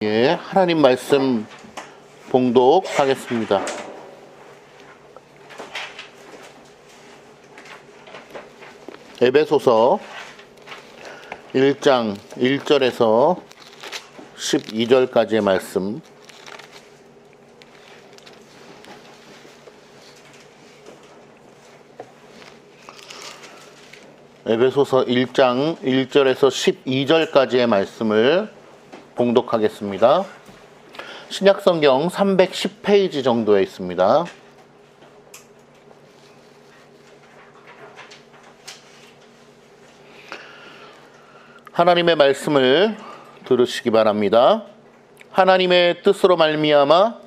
예, 하나님 말씀 봉독하겠습니다. 에베소서 1장 1절에서 12절까지의 말씀. 에베소서 1장 1절에서 12절까지의 말씀을 봉독하겠습니다. 신약성경 310페이지 정도에 있습니다. 하나님의 말씀을 들으시기 바랍니다. 하나님의 뜻으로 말미암아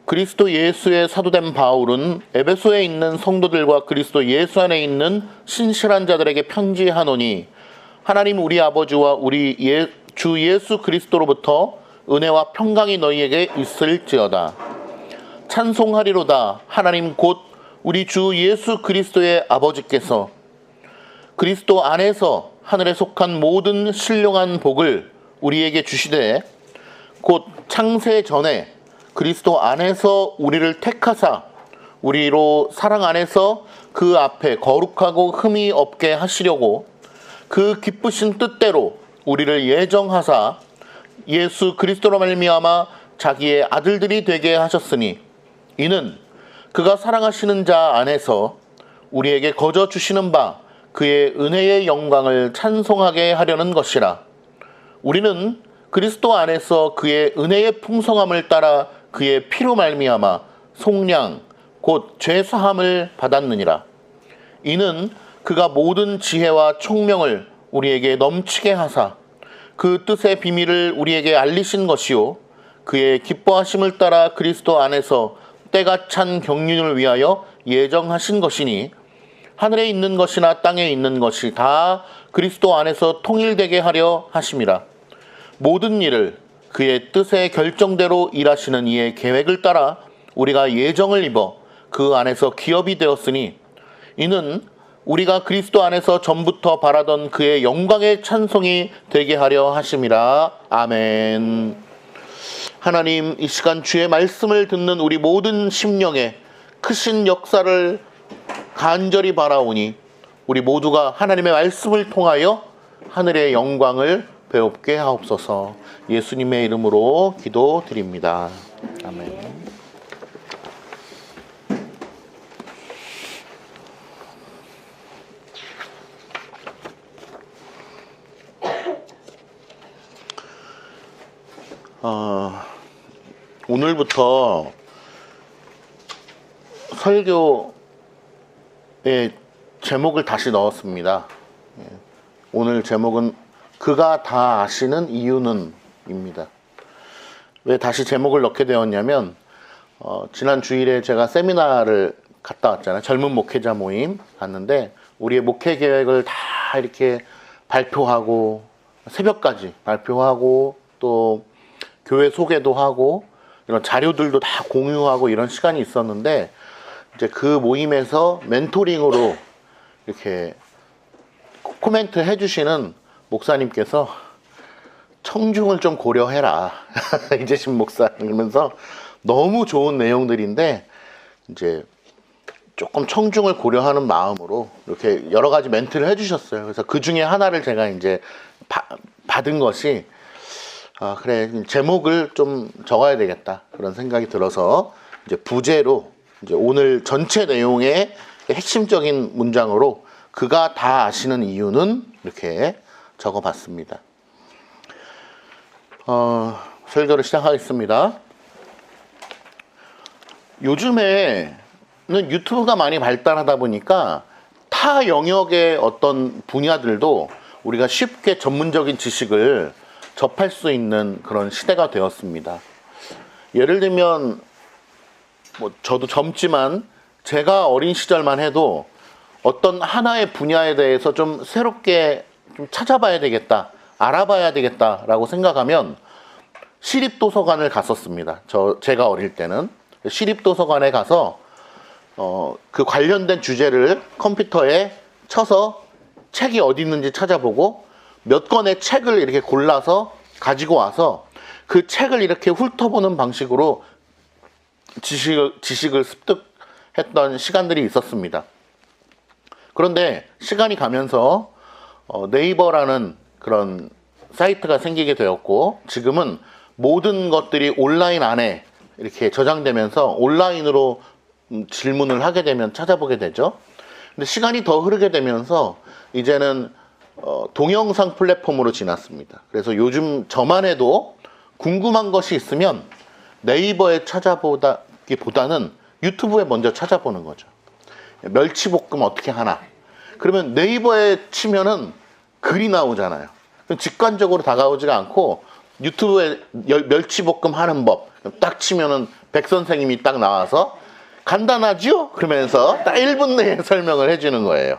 그리스도 예수의 사도된 바울은 에베소에 있는 성도들과 그리스도 예수 안에 있는 신실한 자들에게 편지하노니, 하나님 우리 아버지와 우리 주 예수 그리스도로부터 은혜와 평강이 너희에게 있을지어다. 찬송하리로다. 하나님 곧 우리 주 예수 그리스도의 아버지께서 그리스도 안에서 하늘에 속한 모든 신령한 복을 우리에게 주시되, 곧 창세 전에 그리스도 안에서 우리를 택하사 우리로 사랑 안에서 그 앞에 거룩하고 흠이 없게 하시려고 그 기쁘신 뜻대로 우리를 예정하사 예수 그리스도로 말미암아 자기의 아들들이 되게 하셨으니, 이는 그가 사랑하시는 자 안에서 우리에게 거저 주시는 바 그의 은혜의 영광을 찬송하게 하려는 것이라. 우리는 그리스도 안에서 그의 은혜의 풍성함을 따라 그의 피로 말미암아 속량 곧 죄사함을 받았느니라. 이는 그가 모든 지혜와 총명을 우리에게 넘치게 하사 그 뜻의 비밀을 우리에게 알리신 것이요, 그의 기뻐하심을 따라 그리스도 안에서 때가 찬 경륜을 위하여 예정하신 것이니, 하늘에 있는 것이나 땅에 있는 것이 다 그리스도 안에서 통일되게 하려 하심이라. 모든 일을 그의 뜻의 결정대로 일하시는 이의 계획을 따라 우리가 예정을 입어 그 안에서 기업이 되었으니, 이는 우리가 그리스도 안에서 전부터 바라던 그의 영광의 찬송이 되게 하려 하심이라. 아멘. 하나님, 이 시간 주의 말씀을 듣는 우리 모든 심령에 크신 역사를 간절히 바라오니, 우리 모두가 하나님의 말씀을 통하여 하늘의 영광을 배웁게 하옵소서. 예수님의 이름으로 기도드립니다. 아멘. 오늘부터 설교의 제목을 다시 넣었습니다. 오늘 제목은 그가 다 아시는 이유는 입니다. 왜 다시 제목을 넣게 되었냐면, 지난 주일에 제가 세미나를 갔다 왔잖아요. 젊은 목회자 모임 갔는데 우리의 목회 계획을 다 이렇게 발표하고 새벽까지 발표하고 또 교회 소개도 하고 이런 자료들도 다 공유하고 이런 시간이 있었는데, 이제 그 모임에서 멘토링으로 이렇게 코멘트 해주시는 목사님께서 청중을 좀 고려해라. 이재신 목사님이면서 너무 좋은 내용들인데 이제 조금 청중을 고려하는 마음으로 이렇게 여러 가지 멘트를 해주셨어요. 그래서 그 중에 하나를 제가 이제 받은 것이, 그래, 제목을 좀 적어야 되겠다 그런 생각이 들어서 이제 부제로 이제 오늘 전체 내용의 핵심적인 문장으로 그가 다 아시는 이유는 이렇게 적어봤습니다. 설교를 시작하겠습니다. 요즘에는 유튜브가 많이 발달하다 보니까 타 영역의 어떤 분야들도 우리가 쉽게 전문적인 지식을 접할 수 있는 그런 시대가 되었습니다. 예를 들면 저도 젊지만 제가 어린 시절만 해도 어떤 하나의 분야에 대해서 좀 새롭게 좀 찾아봐야 되겠다, 알아봐야 되겠다라고 생각하면 시립도서관을 갔었습니다. 제가 어릴 때는 시립도서관에 가서 그 관련된 주제를 컴퓨터에 쳐서 책이 어디 있는지 찾아보고 몇 권의 책을 이렇게 골라서 가지고 와서 그 책을 이렇게 훑어보는 방식으로 지식을 습득했던 시간들이 있었습니다. 그런데 시간이 가면서 네이버라는 그런 사이트가 생기게 되었고, 지금은 모든 것들이 온라인 안에 이렇게 저장되면서 온라인으로 질문을 하게 되면 찾아보게 되죠. 근데 시간이 더 흐르게 되면서 이제는 동영상 플랫폼으로 지났습니다. 그래서 요즘 저만 해도 궁금한 것이 있으면 네이버에 찾아보기보다는 유튜브에 먼저 찾아보는 거죠. 멸치볶음 어떻게 하나? 그러면 네이버에 치면은 글이 나오잖아요. 직관적으로 다가오지가 않고 유튜브에 멸치볶음 하는 법 딱 치면은 백 선생님이 딱 나와서 간단하죠? 그러면서 딱 1분 내에 설명을 해주는 거예요.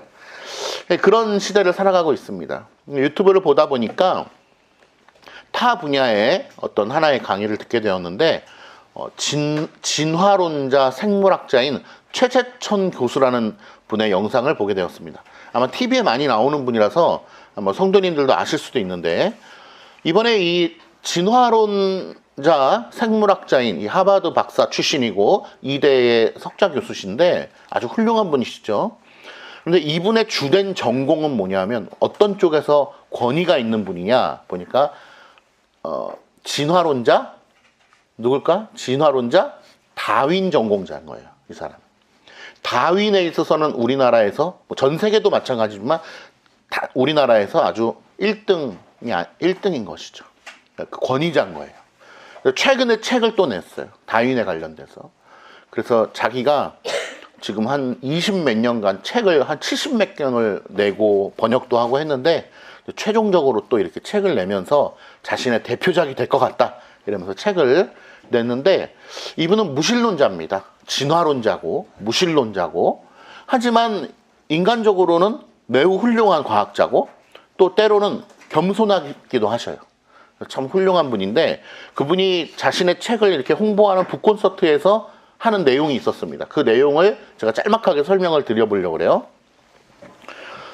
그런 시대를 살아가고 있습니다. 유튜브를 보다 보니까 타 분야의 어떤 하나의 강의를 듣게 되었는데 진화론자 생물학자인 최재천 교수라는 분의 영상을 보게 되었습니다. 아마 TV에 많이 나오는 분이라서 아마 성도님들도 아실 수도 있는데, 이번에 이 진화론자 생물학자인 이 하버드 박사 출신이고 이대의 석좌 교수신데 아주 훌륭한 분이시죠. 그런데 이분의 주된 전공은 뭐냐면 어떤 쪽에서 권위가 있는 분이냐 보니까 진화론자 누굴까? 진화론자 다윈 전공자인 거예요. 이 사람. 다윈에 있어서는 우리나라에서 전 세계도 마찬가지지만 우리나라에서 아주 1등인 것이죠. 그 권위자인 거예요. 최근에 책을 또 냈어요. 다윈에 관련돼서. 그래서 자기가 지금 한 20몇 년간 책을 한 70몇 권을 내고 번역도 하고 했는데, 최종적으로 또 이렇게 책을 내면서 자신의 대표작이 될 것 같다 이러면서 책을 냈는데, 이분은 무신론자입니다. 진화론자고 무신론자고, 하지만 인간적으로는 매우 훌륭한 과학자고 또 때로는 겸손하기도 하셔요. 참 훌륭한 분인데, 그분이 자신의 책을 이렇게 홍보하는 북콘서트에서 하는 내용이 있었습니다. 그 내용을 제가 짤막하게 설명을 드려보려고 그래요.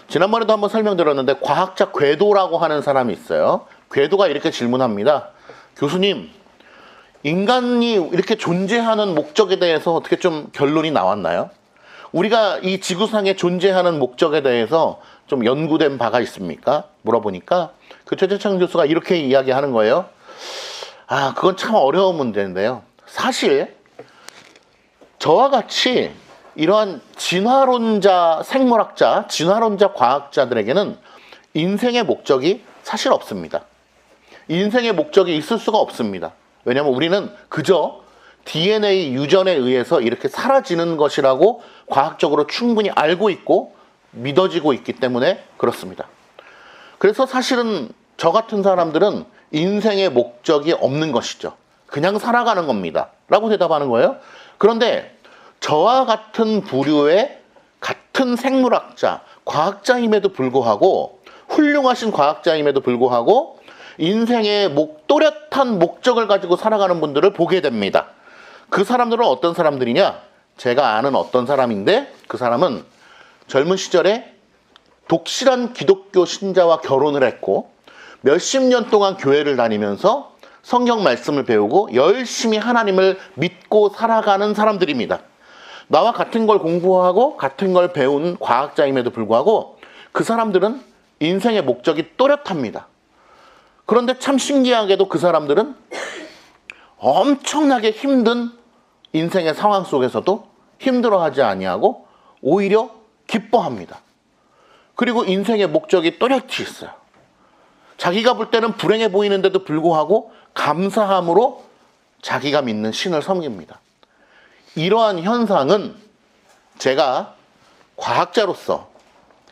지난번에도 한번 설명드렸는데 과학자 궤도라고 하는 사람이 있어요. 궤도가 이렇게 질문합니다. 교수님, 인간이 이렇게 존재하는 목적에 대해서 어떻게 좀 결론이 나왔나요? 우리가 이 지구상에 존재하는 목적에 대해서 좀 연구된 바가 있습니까? 물어보니까 그 최재천 교수가 이렇게 이야기하는 거예요. 그건 참 어려운 문제인데요. 사실 저와 같이 이러한 진화론자 생물학자, 진화론자 과학자들에게는 인생의 목적이 사실 없습니다. 인생의 목적이 있을 수가 없습니다. 왜냐하면 우리는 그저 DNA 유전에 의해서 이렇게 사라지는 것이라고 과학적으로 충분히 알고 있고 믿어지고 있기 때문에 그렇습니다. 그래서 사실은 저 같은 사람들은 인생의 목적이 없는 것이죠. 그냥 살아가는 겁니다. 라고 대답하는 거예요. 그런데 저와 같은 부류의 같은 생물학자, 과학자임에도 불구하고, 훌륭하신 과학자임에도 불구하고 인생의 또렷한 목적을 가지고 살아가는 분들을 보게 됩니다. 그 사람들은 어떤 사람들이냐? 제가 아는 어떤 사람인데, 그 사람은 젊은 시절에 독실한 기독교 신자와 결혼을 했고 몇십 년 동안 교회를 다니면서 성경 말씀을 배우고 열심히 하나님을 믿고 살아가는 사람들입니다. 나와 같은 걸 공부하고 같은 걸 배운 과학자임에도 불구하고 그 사람들은 인생의 목적이 또렷합니다. 그런데 참 신기하게도 그 사람들은 엄청나게 힘든 인생의 상황 속에서도 힘들어하지 아니하고 오히려 기뻐합니다. 그리고 인생의 목적이 또렷이 있어요. 자기가 볼 때는 불행해 보이는데도 불구하고 감사함으로 자기가 믿는 신을 섬깁니다. 이러한 현상은 제가 과학자로서,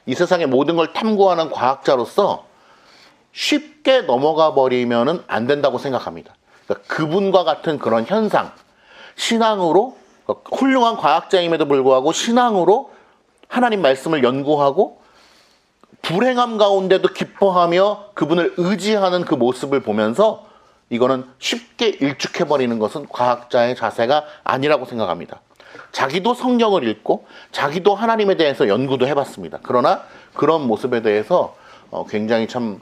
이 세상의 모든 걸 탐구하는 과학자로서 쉽게 넘어가 버리면 안 된다고 생각합니다. 그러니까 그분과 같은 그런 현상, 신앙으로, 훌륭한 과학자임에도 불구하고 신앙으로 하나님 말씀을 연구하고 불행함 가운데도 기뻐하며 그분을 의지하는 그 모습을 보면서 이거는 쉽게 일축해버리는 것은 과학자의 자세가 아니라고 생각합니다. 자기도 성경을 읽고 자기도 하나님에 대해서 연구도 해봤습니다. 그러나 그런 모습에 대해서 굉장히 참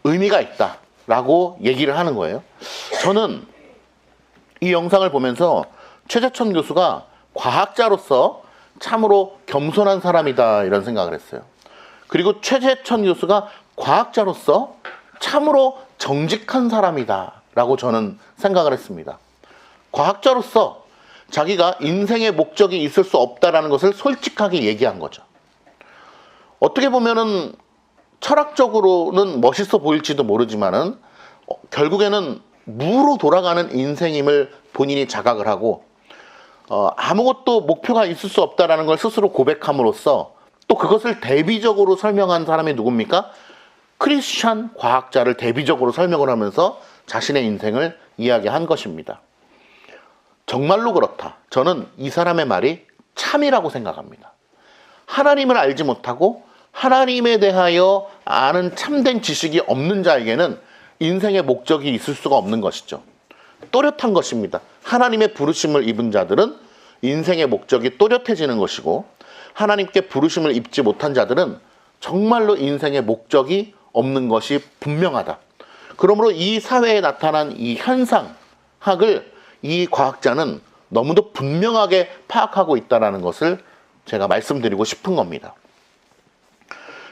의미가 있다라고 얘기를 하는 거예요. 저는 이 영상을 보면서 최재천 교수가 과학자로서 참으로 겸손한 사람이다 이런 생각을 했어요. 그리고 최재천 교수가 과학자로서 참으로 정직한 사람이다 라고 저는 생각을 했습니다. 과학자로서 자기가 인생의 목적이 있을 수 없다라는 것을 솔직하게 얘기한 거죠. 어떻게 보면은 철학적으로는 멋있어 보일지도 모르지만은 결국에는 무로 돌아가는 인생임을 본인이 자각을 하고 아무것도 목표가 있을 수 없다라는 걸 스스로 고백함으로써 또 그것을 대비적으로 설명한 사람이 누굽니까? 크리스찬 과학자를 대비적으로 설명을 하면서 자신의 인생을 이야기한 것입니다. 정말로 그렇다. 저는 이 사람의 말이 참이라고 생각합니다. 하나님을 알지 못하고 하나님에 대하여 아는 참된 지식이 없는 자에게는 인생의 목적이 있을 수가 없는 것이죠. 또렷한 것입니다. 하나님의 부르심을 입은 자들은 인생의 목적이 또렷해지는 것이고 하나님께 부르심을 입지 못한 자들은 정말로 인생의 목적이 없는 것이 분명하다. 그러므로 이 사회에 나타난 이 현상학을 이 과학자는 너무도 분명하게 파악하고 있다는 것을 제가 말씀드리고 싶은 겁니다.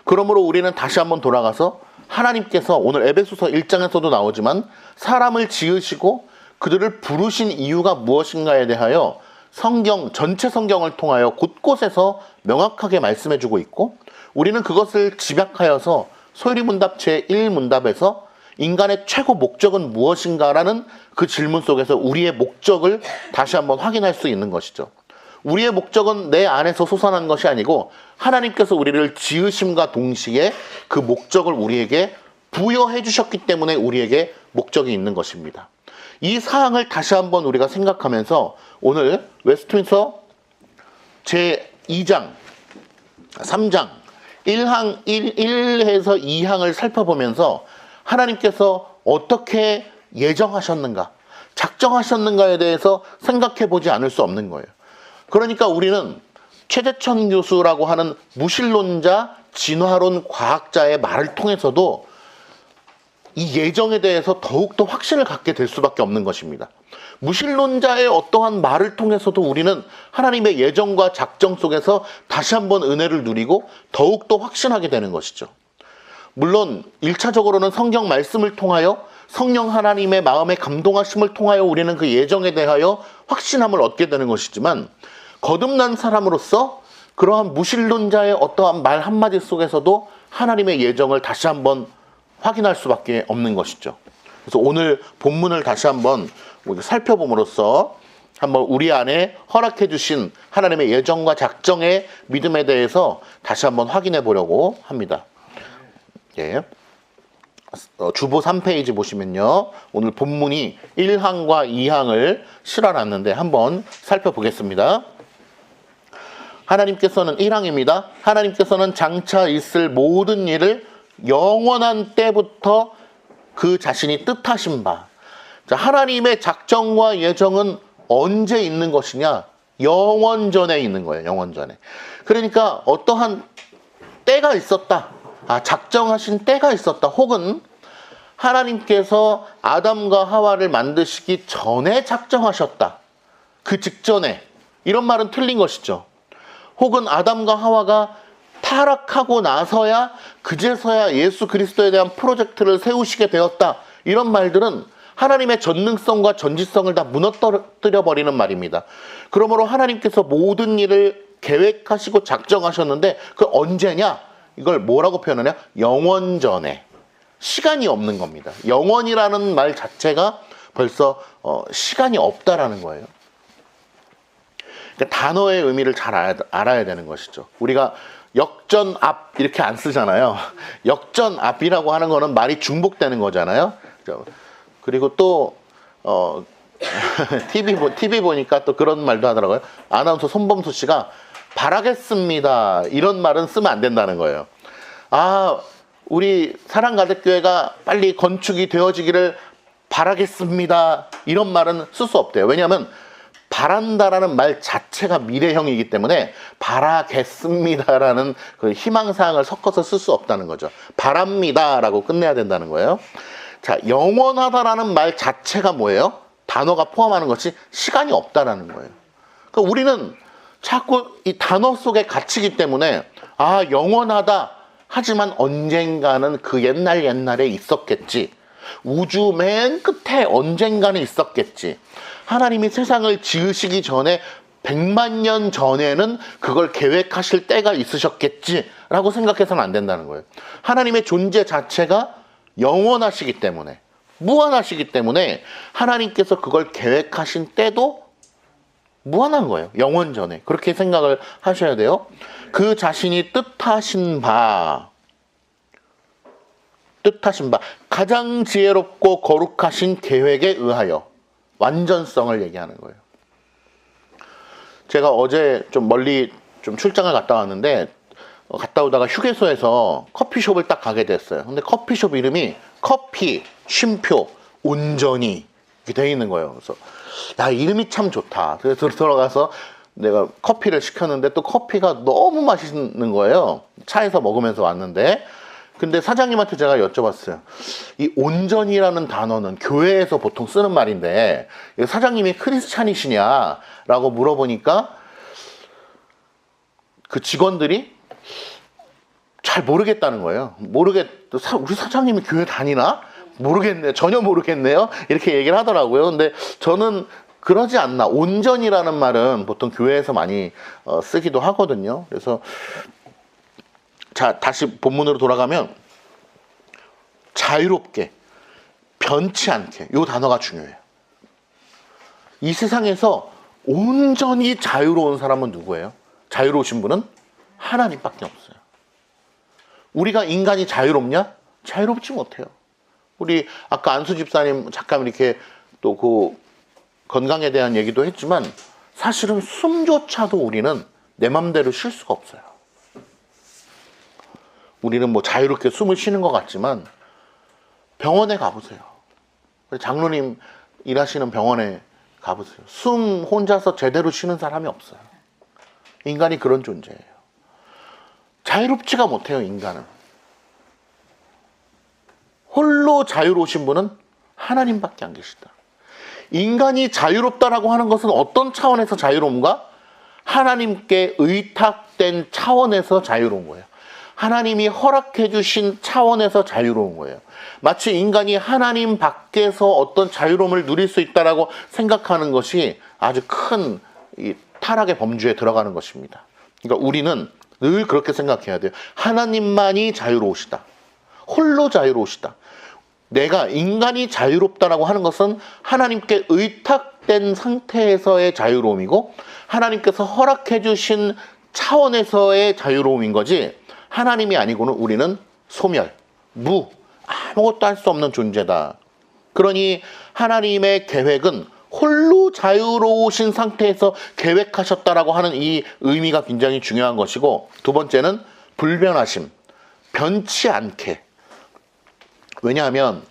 그러므로 우리는 다시 한번 돌아가서 하나님께서 오늘 에베소서 1장에서도 나오지만 사람을 지으시고 그들을 부르신 이유가 무엇인가에 대하여 성경, 전체 성경을 통하여 곳곳에서 명확하게 말씀해주고 있고 우리는 그것을 집약하여서 소리문답 제1문답에서 인간의 최고 목적은 무엇인가라는 그 질문 속에서 우리의 목적을 다시 한번 확인할 수 있는 것이죠. 우리의 목적은 내 안에서 솟아난 것이 아니고 하나님께서 우리를 지으심과 동시에 그 목적을 우리에게 부여해 주셨기 때문에 우리에게 목적이 있는 것입니다. 이 사항을 다시 한번 우리가 생각하면서 오늘 웨스트민스터 제2장, 3장 1에서 2항을 살펴보면서 하나님께서 어떻게 예정하셨는가, 작정하셨는가에 대해서 생각해 보지 않을 수 없는 거예요. 그러니까 우리는 최재천 교수라고 하는 무신론자, 진화론 과학자의 말을 통해서도 이 예정에 대해서 더욱더 확신을 갖게 될 수밖에 없는 것입니다. 무신론자의 어떠한 말을 통해서도 우리는 하나님의 예정과 작정 속에서 다시 한번 은혜를 누리고 더욱더 확신하게 되는 것이죠. 물론 1차적으로는 성경 말씀을 통하여 성령 하나님의 마음에 감동하심을 통하여 우리는 그 예정에 대하여 확신함을 얻게 되는 것이지만 거듭난 사람으로서 그러한 무신론자의 어떠한 말 한마디 속에서도 하나님의 예정을 다시 한번 확인할 수밖에 없는 것이죠. 그래서 오늘 본문을 다시 한번 살펴봄으로써 한번 우리 안에 허락해 주신 하나님의 예정과 작정의 믿음에 대해서 다시 한번 확인해 보려고 합니다. 예. 주보 3페이지 보시면요. 오늘 본문이 1항과 2항을 실어놨는데 한번 살펴보겠습니다. 하나님께서는 1항입니다. 하나님께서는 장차 있을 모든 일을 영원한 때부터 그 자신이 뜻하신 바. 자, 하나님의 작정과 예정은 언제 있는 것이냐? 영원전에 있는 거예요. 영원전에. 그러니까 어떠한 때가 있었다. 작정하신 때가 있었다. 혹은 하나님께서 아담과 하와를 만드시기 전에 작정하셨다. 그 직전에. 이런 말은 틀린 것이죠. 혹은 아담과 하와가 타락하고 나서야 그제서야 예수 그리스도에 대한 프로젝트를 세우시게 되었다. 이런 말들은 하나님의 전능성과 전지성을 다 무너뜨려 버리는 말입니다. 그러므로 하나님께서 모든 일을 계획하시고 작정하셨는데 그 언제냐? 이걸 뭐라고 표현하냐? 영원전에. 시간이 없는 겁니다. 영원이라는 말 자체가 벌써 시간이 없다라는 거예요. 그러니까 단어의 의미를 잘 알아야 되는 것이죠. 우리가 역전 앞 이렇게 안 쓰잖아요. 역전 앞이라고 하는 거는 말이 중복되는 거잖아요. 그리고 또 TV 보니까 또 그런 말도 하더라고요. 아나운서 손범수 씨가 바라겠습니다. 이런 말은 쓰면 안 된다는 거예요. 우리 사랑가족교회가 빨리 건축이 되어지기를 바라겠습니다. 이런 말은 쓸 수 없대요. 왜냐하면 바란다라는 말 자체가 미래형이기 때문에 바라겠습니다라는 그 희망사항을 섞어서 쓸 수 없다는 거죠. 바랍니다라고 끝내야 된다는 거예요. 자, 영원하다라는 말 자체가 뭐예요? 단어가 포함하는 것이 시간이 없다라는 거예요. 그러니까 우리는 자꾸 이 단어 속에 갇히기 때문에 영원하다. 하지만 언젠가는 그 옛날에 있었겠지. 우주 맨 끝에 언젠가는 있었겠지. 하나님이 세상을 지으시기 전에 100만 년 전에는 그걸 계획하실 때가 있으셨겠지라고 생각해서는 안 된다는 거예요. 하나님의 존재 자체가 영원하시기 때문에, 무한하시기 때문에 하나님께서 그걸 계획하신 때도 무한한 거예요. 영원 전에. 그렇게 생각을 하셔야 돼요. 그 자신이 뜻하신 바, 가장 지혜롭고 거룩하신 계획에 의하여 완전성을 얘기하는 거예요. 제가 어제 좀 멀리 좀 출장을 갔다 왔는데 갔다 오다가 휴게소에서 커피숍을 딱 가게 됐어요. 근데 커피숍 이름이 커피, 쉼표, 온전히 이렇게 되어 있는 거예요. 그래서 야, 이름이 참 좋다. 그래서 들어가서 내가 커피를 시켰는데 또 커피가 너무 맛있는 거예요. 차에서 먹으면서 왔는데. 근데 사장님한테 제가 여쭤봤어요. 이 온전이라는 단어는 교회에서 보통 쓰는 말인데 사장님이 크리스찬이시냐라고 물어보니까 그 직원들이 잘 모르겠다는 거예요. 우리 사장님이 교회 다니나? 모르겠네. 전혀 모르겠네요. 이렇게 얘기를 하더라고요. 근데 저는 그러지 않나. 온전이라는 말은 보통 교회에서 많이 쓰기도 하거든요. 그래서 자, 다시 본문으로 돌아가면 자유롭게, 변치 않게, 이 단어가 중요해요. 이 세상에서 온전히 자유로운 사람은 누구예요? 자유로우신 분은 하나님밖에 없어요. 우리가 인간이 자유롭냐? 자유롭지 못해요. 우리 아까 안수 집사님 잠깐 이렇게 또 그 건강에 대한 얘기도 했지만 사실은 숨조차도 우리는 내 맘대로 쉴 수가 없어요. 우리는 뭐 자유롭게 숨을 쉬는 것 같지만 병원에 가보세요. 장로님 일하시는 병원에 가보세요. 숨 혼자서 제대로 쉬는 사람이 없어요. 인간이 그런 존재예요. 자유롭지가 못해요, 인간은. 홀로 자유로우신 분은 하나님밖에 안 계시다. 인간이 자유롭다라고 하는 것은 어떤 차원에서 자유로운가? 하나님께 의탁된 차원에서 자유로운 거예요. 하나님이 허락해 주신 차원에서 자유로운 거예요. 마치 인간이 하나님 밖에서 어떤 자유로움을 누릴 수 있다라고 생각하는 것이 아주 큰 이 타락의 범주에 들어가는 것입니다. 그러니까 우리는 늘 그렇게 생각해야 돼요. 하나님만이 자유로우시다. 홀로 자유로우시다. 내가 인간이 자유롭다라고 하는 것은 하나님께 의탁된 상태에서의 자유로움이고 하나님께서 허락해 주신 차원에서의 자유로움인 거지 하나님이 아니고는 우리는 소멸, 아무것도 할 수 없는 존재다. 그러니 하나님의 계획은 홀로 자유로우신 상태에서 계획하셨다라고 하는 이 의미가 굉장히 중요한 것이고 두 번째는 불변하심, 변치 않게. 왜냐하면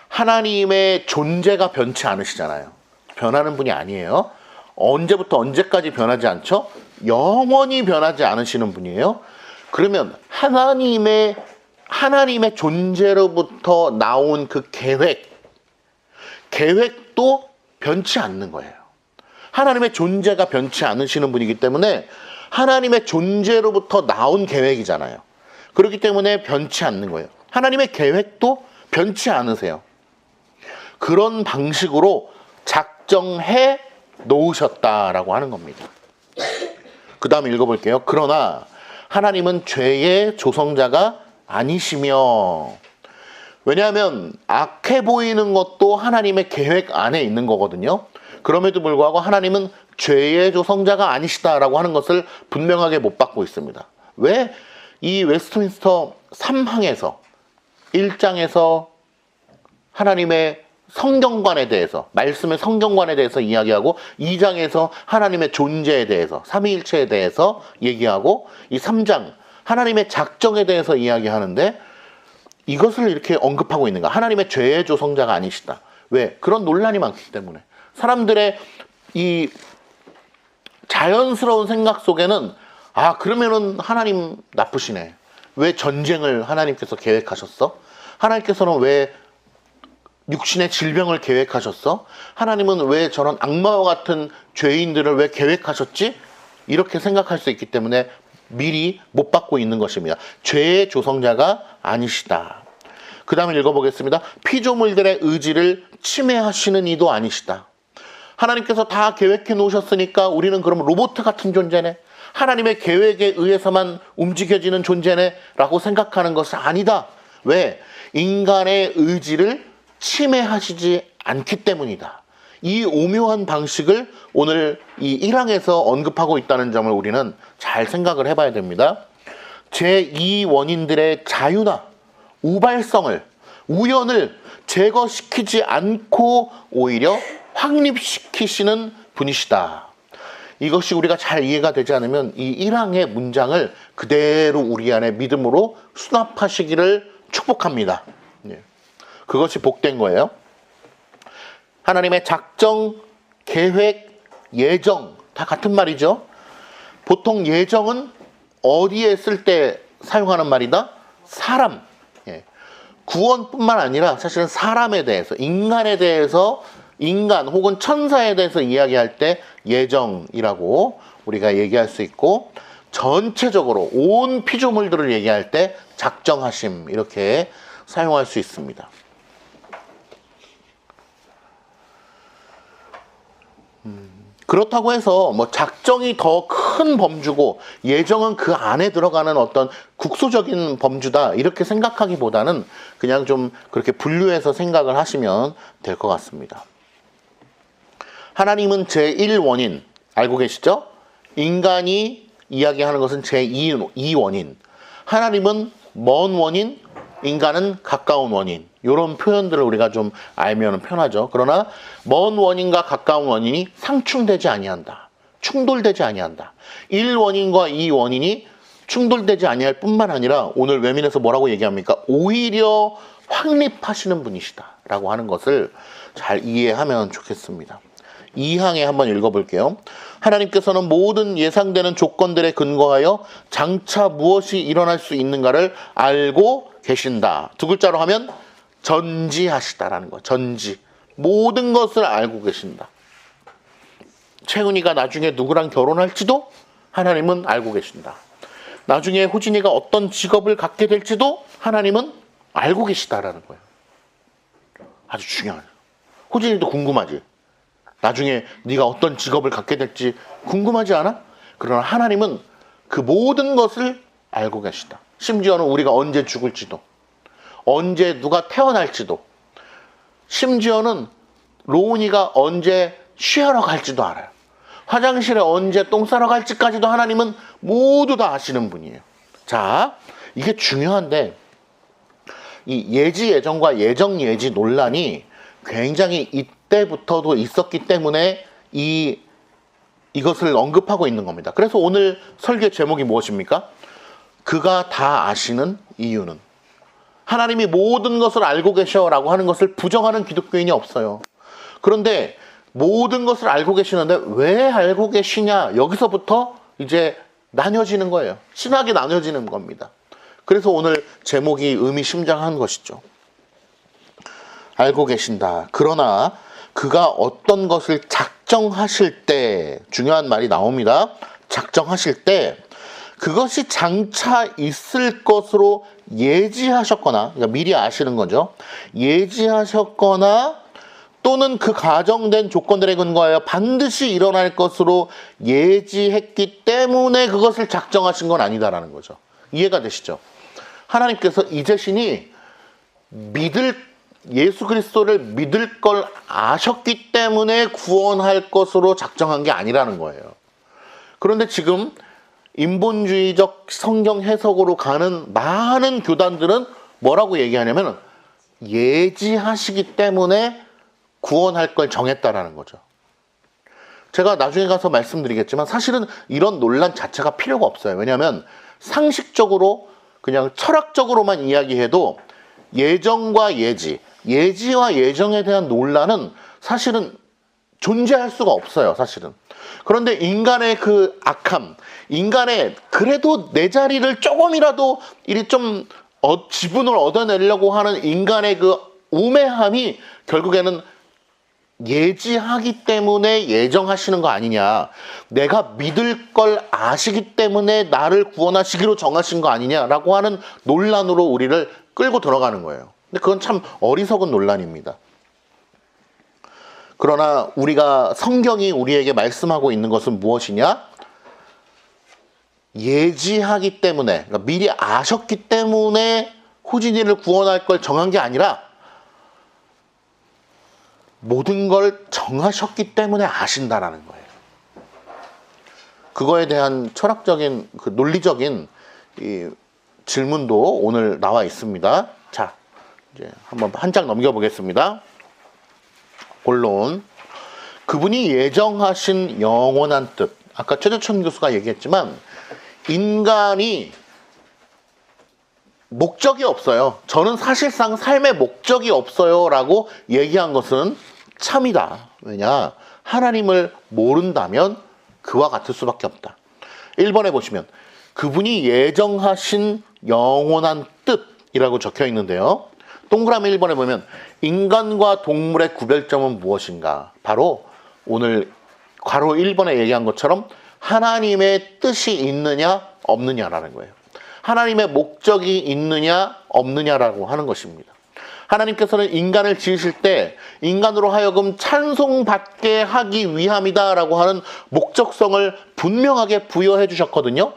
하나님의 존재가 변치 않으시잖아요. 변하는 분이 아니에요. 언제부터 언제까지 변하지 않죠? 영원히 변하지 않으시는 분이에요. 그러면 하나님의 존재로부터 나온 그 계획도 변치 않는 거예요. 하나님의 존재가 변치 않으시는 분이기 때문에 하나님의 존재로부터 나온 계획이잖아요. 그렇기 때문에 변치 않는 거예요. 하나님의 계획도 변치 않으세요. 그런 방식으로 작정해 놓으셨다라고 하는 겁니다. 그 다음에 읽어볼게요. 그러나 하나님은 죄의 조성자가 아니시며, 왜냐하면 악해 보이는 것도 하나님의 계획 안에 있는 거거든요. 그럼에도 불구하고 하나님은 죄의 조성자가 아니시다라고 하는 것을 분명하게 못 받고 있습니다. 왜? 이 웨스트민스터 3항에서 1장에서 하나님의 성경관에 대해서, 말씀의 성경관에 대해서 이야기하고 2장에서 하나님의 존재에 대해서, 삼위일체에 대해서 얘기하고 이 3장 하나님의 작정에 대해서 이야기하는데 이것을 이렇게 언급하고 있는가? 하나님의 죄의 조성자가 아니시다. 왜? 그런 논란이 많기 때문에. 사람들의 이 자연스러운 생각 속에는 그러면은 하나님 나쁘시네. 왜 전쟁을 하나님께서 계획하셨어? 하나님께서는 왜 육신의 질병을 계획하셨어? 하나님은 왜 저런 악마와 같은 죄인들을 왜 계획하셨지? 이렇게 생각할 수 있기 때문에 미리 못 받고 있는 것입니다. 죄의 조성자가 아니시다. 그 다음에 읽어보겠습니다. 피조물들의 의지를 침해하시는 이도 아니시다. 하나님께서 다 계획해 놓으셨으니까 우리는 그럼 로봇 같은 존재네, 하나님의 계획에 의해서만 움직여지는 존재네 라고 생각하는 것은 아니다. 왜? 인간의 의지를 침해하시지 않기 때문이다. 이 오묘한 방식을 오늘 이 1항에서 언급하고 있다는 점을 우리는 잘 생각을 해봐야 됩니다. 제2 원인들의 자유나 우발성을, 우연을 제거시키지 않고 오히려 확립시키시는 분이시다. 이것이 우리가 잘 이해가 되지 않으면 이 1항의 문장을 그대로 우리 안에 믿음으로 수납하시기를 축복합니다. 그것이 복된 거예요. 하나님의 작정, 계획, 예정 다 같은 말이죠. 보통 예정은 어디에 쓸 때 사용하는 말이다? 사람. 구원뿐만 아니라 사실은 사람에 대해서, 인간에 대해서, 인간 혹은 천사에 대해서 이야기할 때 예정이라고 우리가 얘기할 수 있고, 전체적으로 온 피조물들을 얘기할 때 작정하심 이렇게 사용할 수 있습니다. 그렇다고 해서 뭐 작정이 더 큰 범주고 예정은 그 안에 들어가는 어떤 국소적인 범주다 이렇게 생각하기보다는 그냥 좀 그렇게 분류해서 생각을 하시면 될 것 같습니다. 하나님은 제1원인 알고 계시죠? 인간이 이야기하는 것은 제2 원인, 하나님은 먼 원인, 인간은 가까운 원인, 이런 표현들을 우리가 좀 알면 편하죠. 그러나 먼 원인과 가까운 원인이 상충되지 아니한다, 충돌되지 아니한다. 1원인과 2원인이 충돌되지 아니할 뿐만 아니라 오늘 외면에서 뭐라고 얘기합니까? 오히려 확립하시는 분이시다 라고 하는 것을 잘 이해하면 좋겠습니다. 2항에 한번 읽어볼게요. 하나님께서는 모든 예상되는 조건들에 근거하여 장차 무엇이 일어날 수 있는가를 알고 계신다. 두 글자로 하면 전지하시다라는 거예요. 전지. 모든 것을 알고 계신다. 채은이가 나중에 누구랑 결혼할지도 하나님은 알고 계신다. 나중에 호진이가 어떤 직업을 갖게 될지도 하나님은 알고 계시다라는 거예요. 아주 중요하죠. 호진이도 궁금하지? 나중에 네가 어떤 직업을 갖게 될지 궁금하지 않아? 그러나 하나님은 그 모든 것을 알고 계시다. 심지어는 우리가 언제 죽을지도, 언제 누가 태어날지도, 심지어는 로운이가 언제 쉬하러 갈지도 알아요. 화장실에 언제 똥 싸러 갈지까지도 하나님은 모두 다 아시는 분이에요. 자, 이게 중요한데 이 예지 예정과 예정 예지 논란이 굉장히 이때부터도 있었기 때문에 이것을 언급하고 있는 겁니다. 그래서 오늘 설교 제목이 무엇입니까? 그가 다 아시는 이유는. 하나님이 모든 것을 알고 계셔라고 하는 것을 부정하는 기독교인이 없어요. 그런데 모든 것을 알고 계시는데 왜 알고 계시냐, 여기서부터 이제 나뉘어지는 거예요. 신학이 나뉘어지는 겁니다. 그래서 오늘 제목이 의미심장한 것이죠. 알고 계신다. 그러나 그가 어떤 것을 작정하실 때, 중요한 말이 나옵니다. 작정하실 때 그것이 장차 있을 것으로 예지하셨거나, 그러니까 미리 아시는 거죠. 예지하셨거나 또는 그 가정된 조건들에 근거하여 반드시 일어날 것으로 예지했기 때문에 그것을 작정하신 건 아니다라는 거죠. 이해가 되시죠? 하나님께서 이제신이 예수 그리스도를 믿을 걸 아셨기 때문에 구원할 것으로 작정한 게 아니라는 거예요. 그런데 지금 인본주의적 성경 해석으로 가는 많은 교단들은 뭐라고 얘기하냐면 예지하시기 때문에 구원할 걸 정했다라는 거죠. 제가 나중에 가서 말씀드리겠지만 사실은 이런 논란 자체가 필요가 없어요. 왜냐하면 상식적으로 그냥 철학적으로만 이야기해도 예정과 예지, 예지와 예정에 대한 논란은 사실은 존재할 수가 없어요. 사실은. 그런데 인간의 그 악함, 인간의 그래도 내 자리를 조금이라도 이리 좀 지분을 얻어내려고 하는 인간의 그 우매함이 결국에는 예지하기 때문에 예정하시는 거 아니냐. 내가 믿을 걸 아시기 때문에 나를 구원하시기로 정하신 거 아니냐라고 하는 논란으로 우리를 끌고 들어가는 거예요. 근데 그건 참 어리석은 논란입니다. 그러나 우리가 성경이 우리에게 말씀하고 있는 것은 무엇이냐? 예지하기 때문에, 그러니까 미리 아셨기 때문에 호진이를 구원할 걸 정한 게 아니라 모든 걸 정하셨기 때문에 아신다라는 거예요. 그거에 대한 철학적인, 그 논리적인 이 질문도 오늘 나와 있습니다. 자, 이제 한번 한 장 넘겨보겠습니다. 본론. 그분이 예정하신 영원한 뜻. 아까 최재천 교수가 얘기했지만 인간이 목적이 없어요. 저는 사실상 삶의 목적이 없어요 라고 얘기한 것은 참이다. 왜냐? 하나님을 모른다면 그와 같을 수밖에 없다. 1번에 보시면 그분이 예정하신 영원한 뜻이라고 적혀 있는데요. 동그라미 1번에 보면 인간과 동물의 구별점은 무엇인가? 바로 오늘 괄호 1번에 얘기한 것처럼 하나님의 뜻이 있느냐 없느냐라는 거예요. 하나님의 목적이 있느냐 없느냐라고 하는 것입니다. 하나님께서는 인간을 지으실 때 인간으로 하여금 찬송받게 하기 위함이다라고 하는 목적성을 분명하게 부여해 주셨거든요.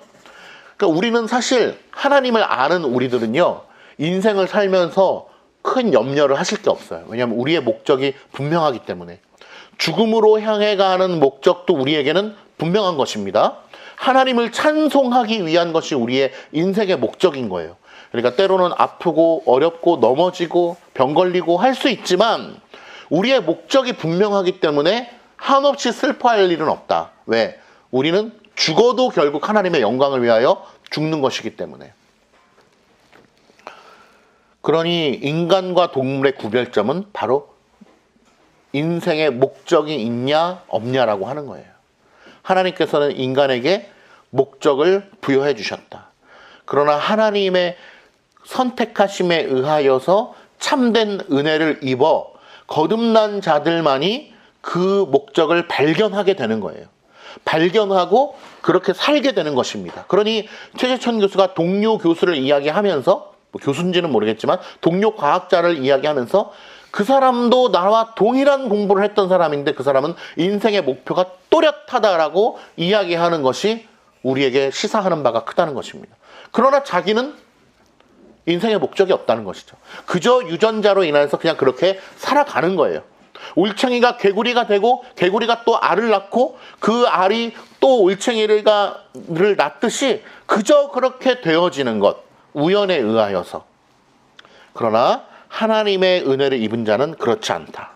그러니까 우리는 사실 하나님을 아는 우리들은요, 인생을 살면서 큰 염려를 하실 게 없어요. 왜냐하면 우리의 목적이 분명하기 때문에. 죽음으로 향해 가는 목적도 우리에게는 분명한 것입니다. 하나님을 찬송하기 위한 것이 우리의 인생의 목적인 거예요. 그러니까 때로는 아프고 어렵고 넘어지고 병 걸리고 할 수 있지만 우리의 목적이 분명하기 때문에 한없이 슬퍼할 일은 없다. 왜? 우리는 죽어도 결국 하나님의 영광을 위하여 죽는 것이기 때문에. 그러니 인간과 동물의 구별점은 바로 인생의 목적이 있냐 없냐라고 하는 거예요. 하나님께서는 인간에게 목적을 부여해 주셨다. 그러나 하나님의 선택하심에 의하여서 참된 은혜를 입어 거듭난 자들만이 그 목적을 발견하게 되는 거예요. 발견하고 그렇게 살게 되는 것입니다. 그러니 최재천 교수가 동료 교수를 이야기하면서, 뭐 교수인지는 모르겠지만 동료 과학자를 이야기하면서 그 사람도 나와 동일한 공부를 했던 사람인데 그 사람은 인생의 목표가 또렷하다라고 이야기하는 것이 우리에게 시사하는 바가 크다는 것입니다. 그러나 자기는 인생의 목적이 없다는 것이죠. 그저 유전자로 인해서 그냥 그렇게 살아가는 거예요. 올챙이가 개구리가 되고 개구리가 또 알을 낳고 그 알이 또 올챙이를 낳듯이 그저 그렇게 되어지는 것, 우연에 의하여서. 그러나 하나님의 은혜를 입은 자는 그렇지 않다.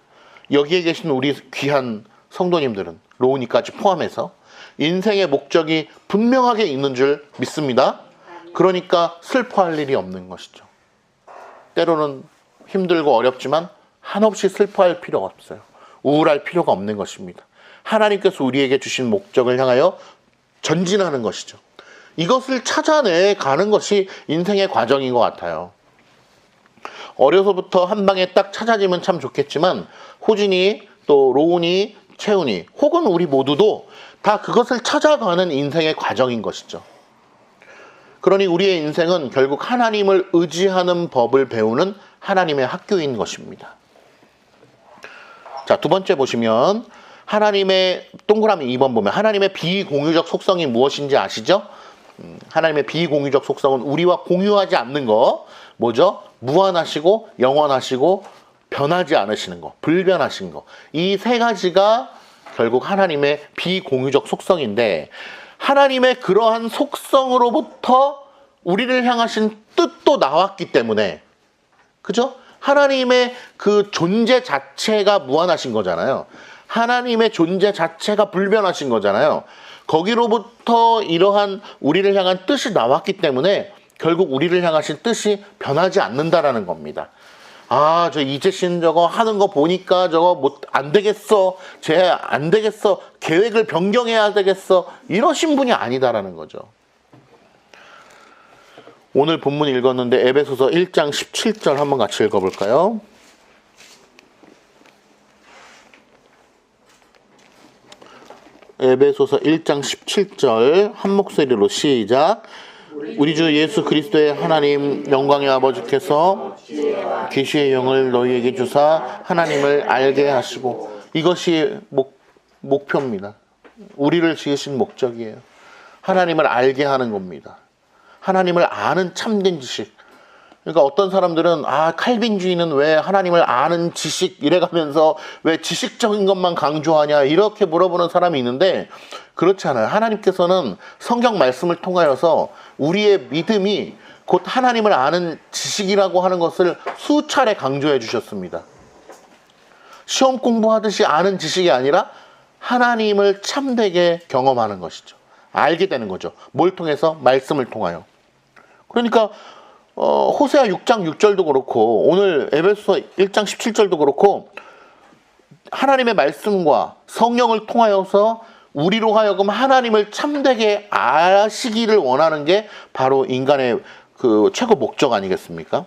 여기에 계신 우리 귀한 성도님들은, 로우니까지 포함해서 인생의 목적이 분명하게 있는 줄 믿습니다. 그러니까 슬퍼할 일이 없는 것이죠. 때로는 힘들고 어렵지만 한없이 슬퍼할 필요가 없어요. 우울할 필요가 없는 것입니다. 하나님께서 우리에게 주신 목적을 향하여 전진하는 것이죠. 이것을 찾아내 가는 것이 인생의 과정인 것 같아요. 어려서부터 한 방에 딱 찾아지면 참 좋겠지만 호진이, 또 로운이, 채훈이, 혹은 우리 모두도 다 그것을 찾아가는 인생의 과정인 것이죠. 그러니 우리의 인생은 결국 하나님을 의지하는 법을 배우는 하나님의 학교인 것입니다. 자, 두 번째 보시면 하나님의, 동그라미 2번 보면 하나님의 비공유적 속성이 무엇인지 아시죠? 하나님의 비공유적 속성은 우리와 공유하지 않는 거, 뭐죠? 무한하시고 영원하시고 변하지 않으시는 거, 불변하신 거. 이 세 가지가 결국 하나님의 비공유적 속성인데, 하나님의 그러한 속성으로부터 우리를 향하신 뜻도 나왔기 때문에, 그죠? 하나님의 그 존재 자체가 무한하신 거잖아요. 하나님의 존재 자체가 불변하신 거잖아요. 거기로부터 이러한 우리를 향한 뜻이 나왔기 때문에 결국 우리를 향하신 뜻이 변하지 않는다라는 겁니다. 아, 저 이재신 저거 하는 거 보니까 저거 안 되겠어. 쟤 안 되겠어. 계획을 변경해야 되겠어. 이러신 분이 아니다라는 거죠. 오늘 본문 읽었는데 에베소서 1장 17절 한번 같이 읽어볼까요? 에베소서 1장 17절 한 목소리로 시작. 우리 주 예수 그리스도의 하나님 영광의 아버지께서 계시의 영을 너희에게 주사 하나님을 알게 하시고, 이것이 목표입니다. 우리를 지으신 목적이에요. 하나님을 알게 하는 겁니다. 하나님을 아는 참된 지식. 그러니까 어떤 사람들은 칼빈주의는 왜 하나님을 아는 지식 이래가면서 왜 지식적인 것만 강조하냐 이렇게 물어보는 사람이 있는데, 그렇지 않아요. 하나님께서는 성경 말씀을 통하여서 우리의 믿음이 곧 하나님을 아는 지식이라고 하는 것을 수차례 강조해 주셨습니다. 시험 공부하듯이 아는 지식이 아니라 하나님을 참되게 경험하는 것이죠. 알게 되는 거죠. 뭘 통해서? 말씀을 통하여. 그러니까 호세아 6장 6절도 그렇고 오늘 에베소서 1장 17절도 그렇고 하나님의 말씀과 성령을 통하여서 우리로 하여금 하나님을 참되게 아시기를 원하는 게 바로 인간의 그 최고 목적 아니겠습니까?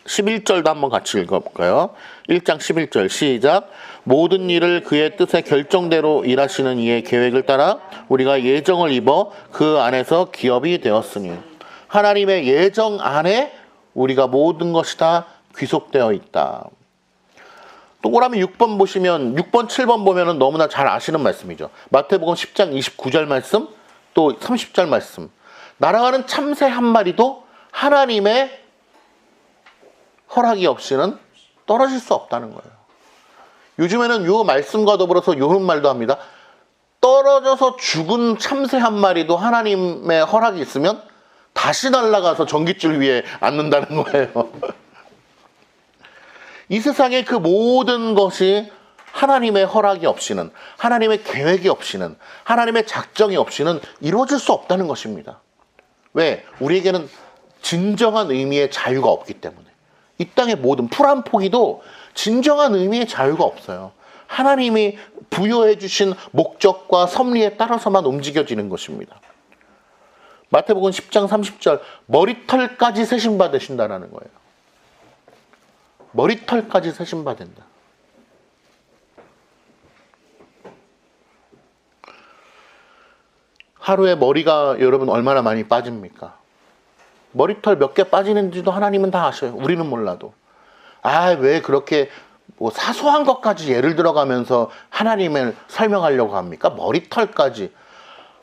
11절도 한번 같이 읽어볼까요? 1장 11절 시작. 모든 일을 그의 뜻의 결정대로 일하시는 이의 계획을 따라 우리가 예정을 입어 그 안에서 기업이 되었으니, 하나님의 예정 안에 우리가 모든 것이 다 귀속되어 있다. 동그라미 6번 보시면 6번 7번 보면은 너무나 잘 아시는 말씀이죠. 마태복음 10장 29절 말씀, 또 30절 말씀. 날아가는 참새 한 마리도 하나님의 허락이 없이는 떨어질 수 없다는 거예요. 요즘에는 요 말씀과 더불어서 요런 말도 합니다. 떨어져서 죽은 참새 한 마리도 하나님의 허락이 있으면 다시 날아가서 전깃줄 위에 앉는다는 거예요. 이 세상의 그 모든 것이 하나님의 허락이 없이는, 하나님의 계획이 없이는, 하나님의 작정이 없이는 이루어질 수 없다는 것입니다. 왜? 우리에게는 진정한 의미의 자유가 없기 때문에. 이 땅의 모든 풀 한 포기도 진정한 의미의 자유가 없어요. 하나님이 부여해 주신 목적과 섭리에 따라서만 움직여지는 것입니다. 마태복음 10장 30절 머리털까지 세심받으신다라는 거예요. 머리털까지 세심받는다. 하루에 머리가 여러분 얼마나 많이 빠집니까? 머리털 몇 개 빠지는지도 하나님은 다 아셔요. 우리는 몰라도. 왜 그렇게 사소한 것까지 예를 들어가면서 하나님을 설명하려고 합니까? 머리털까지.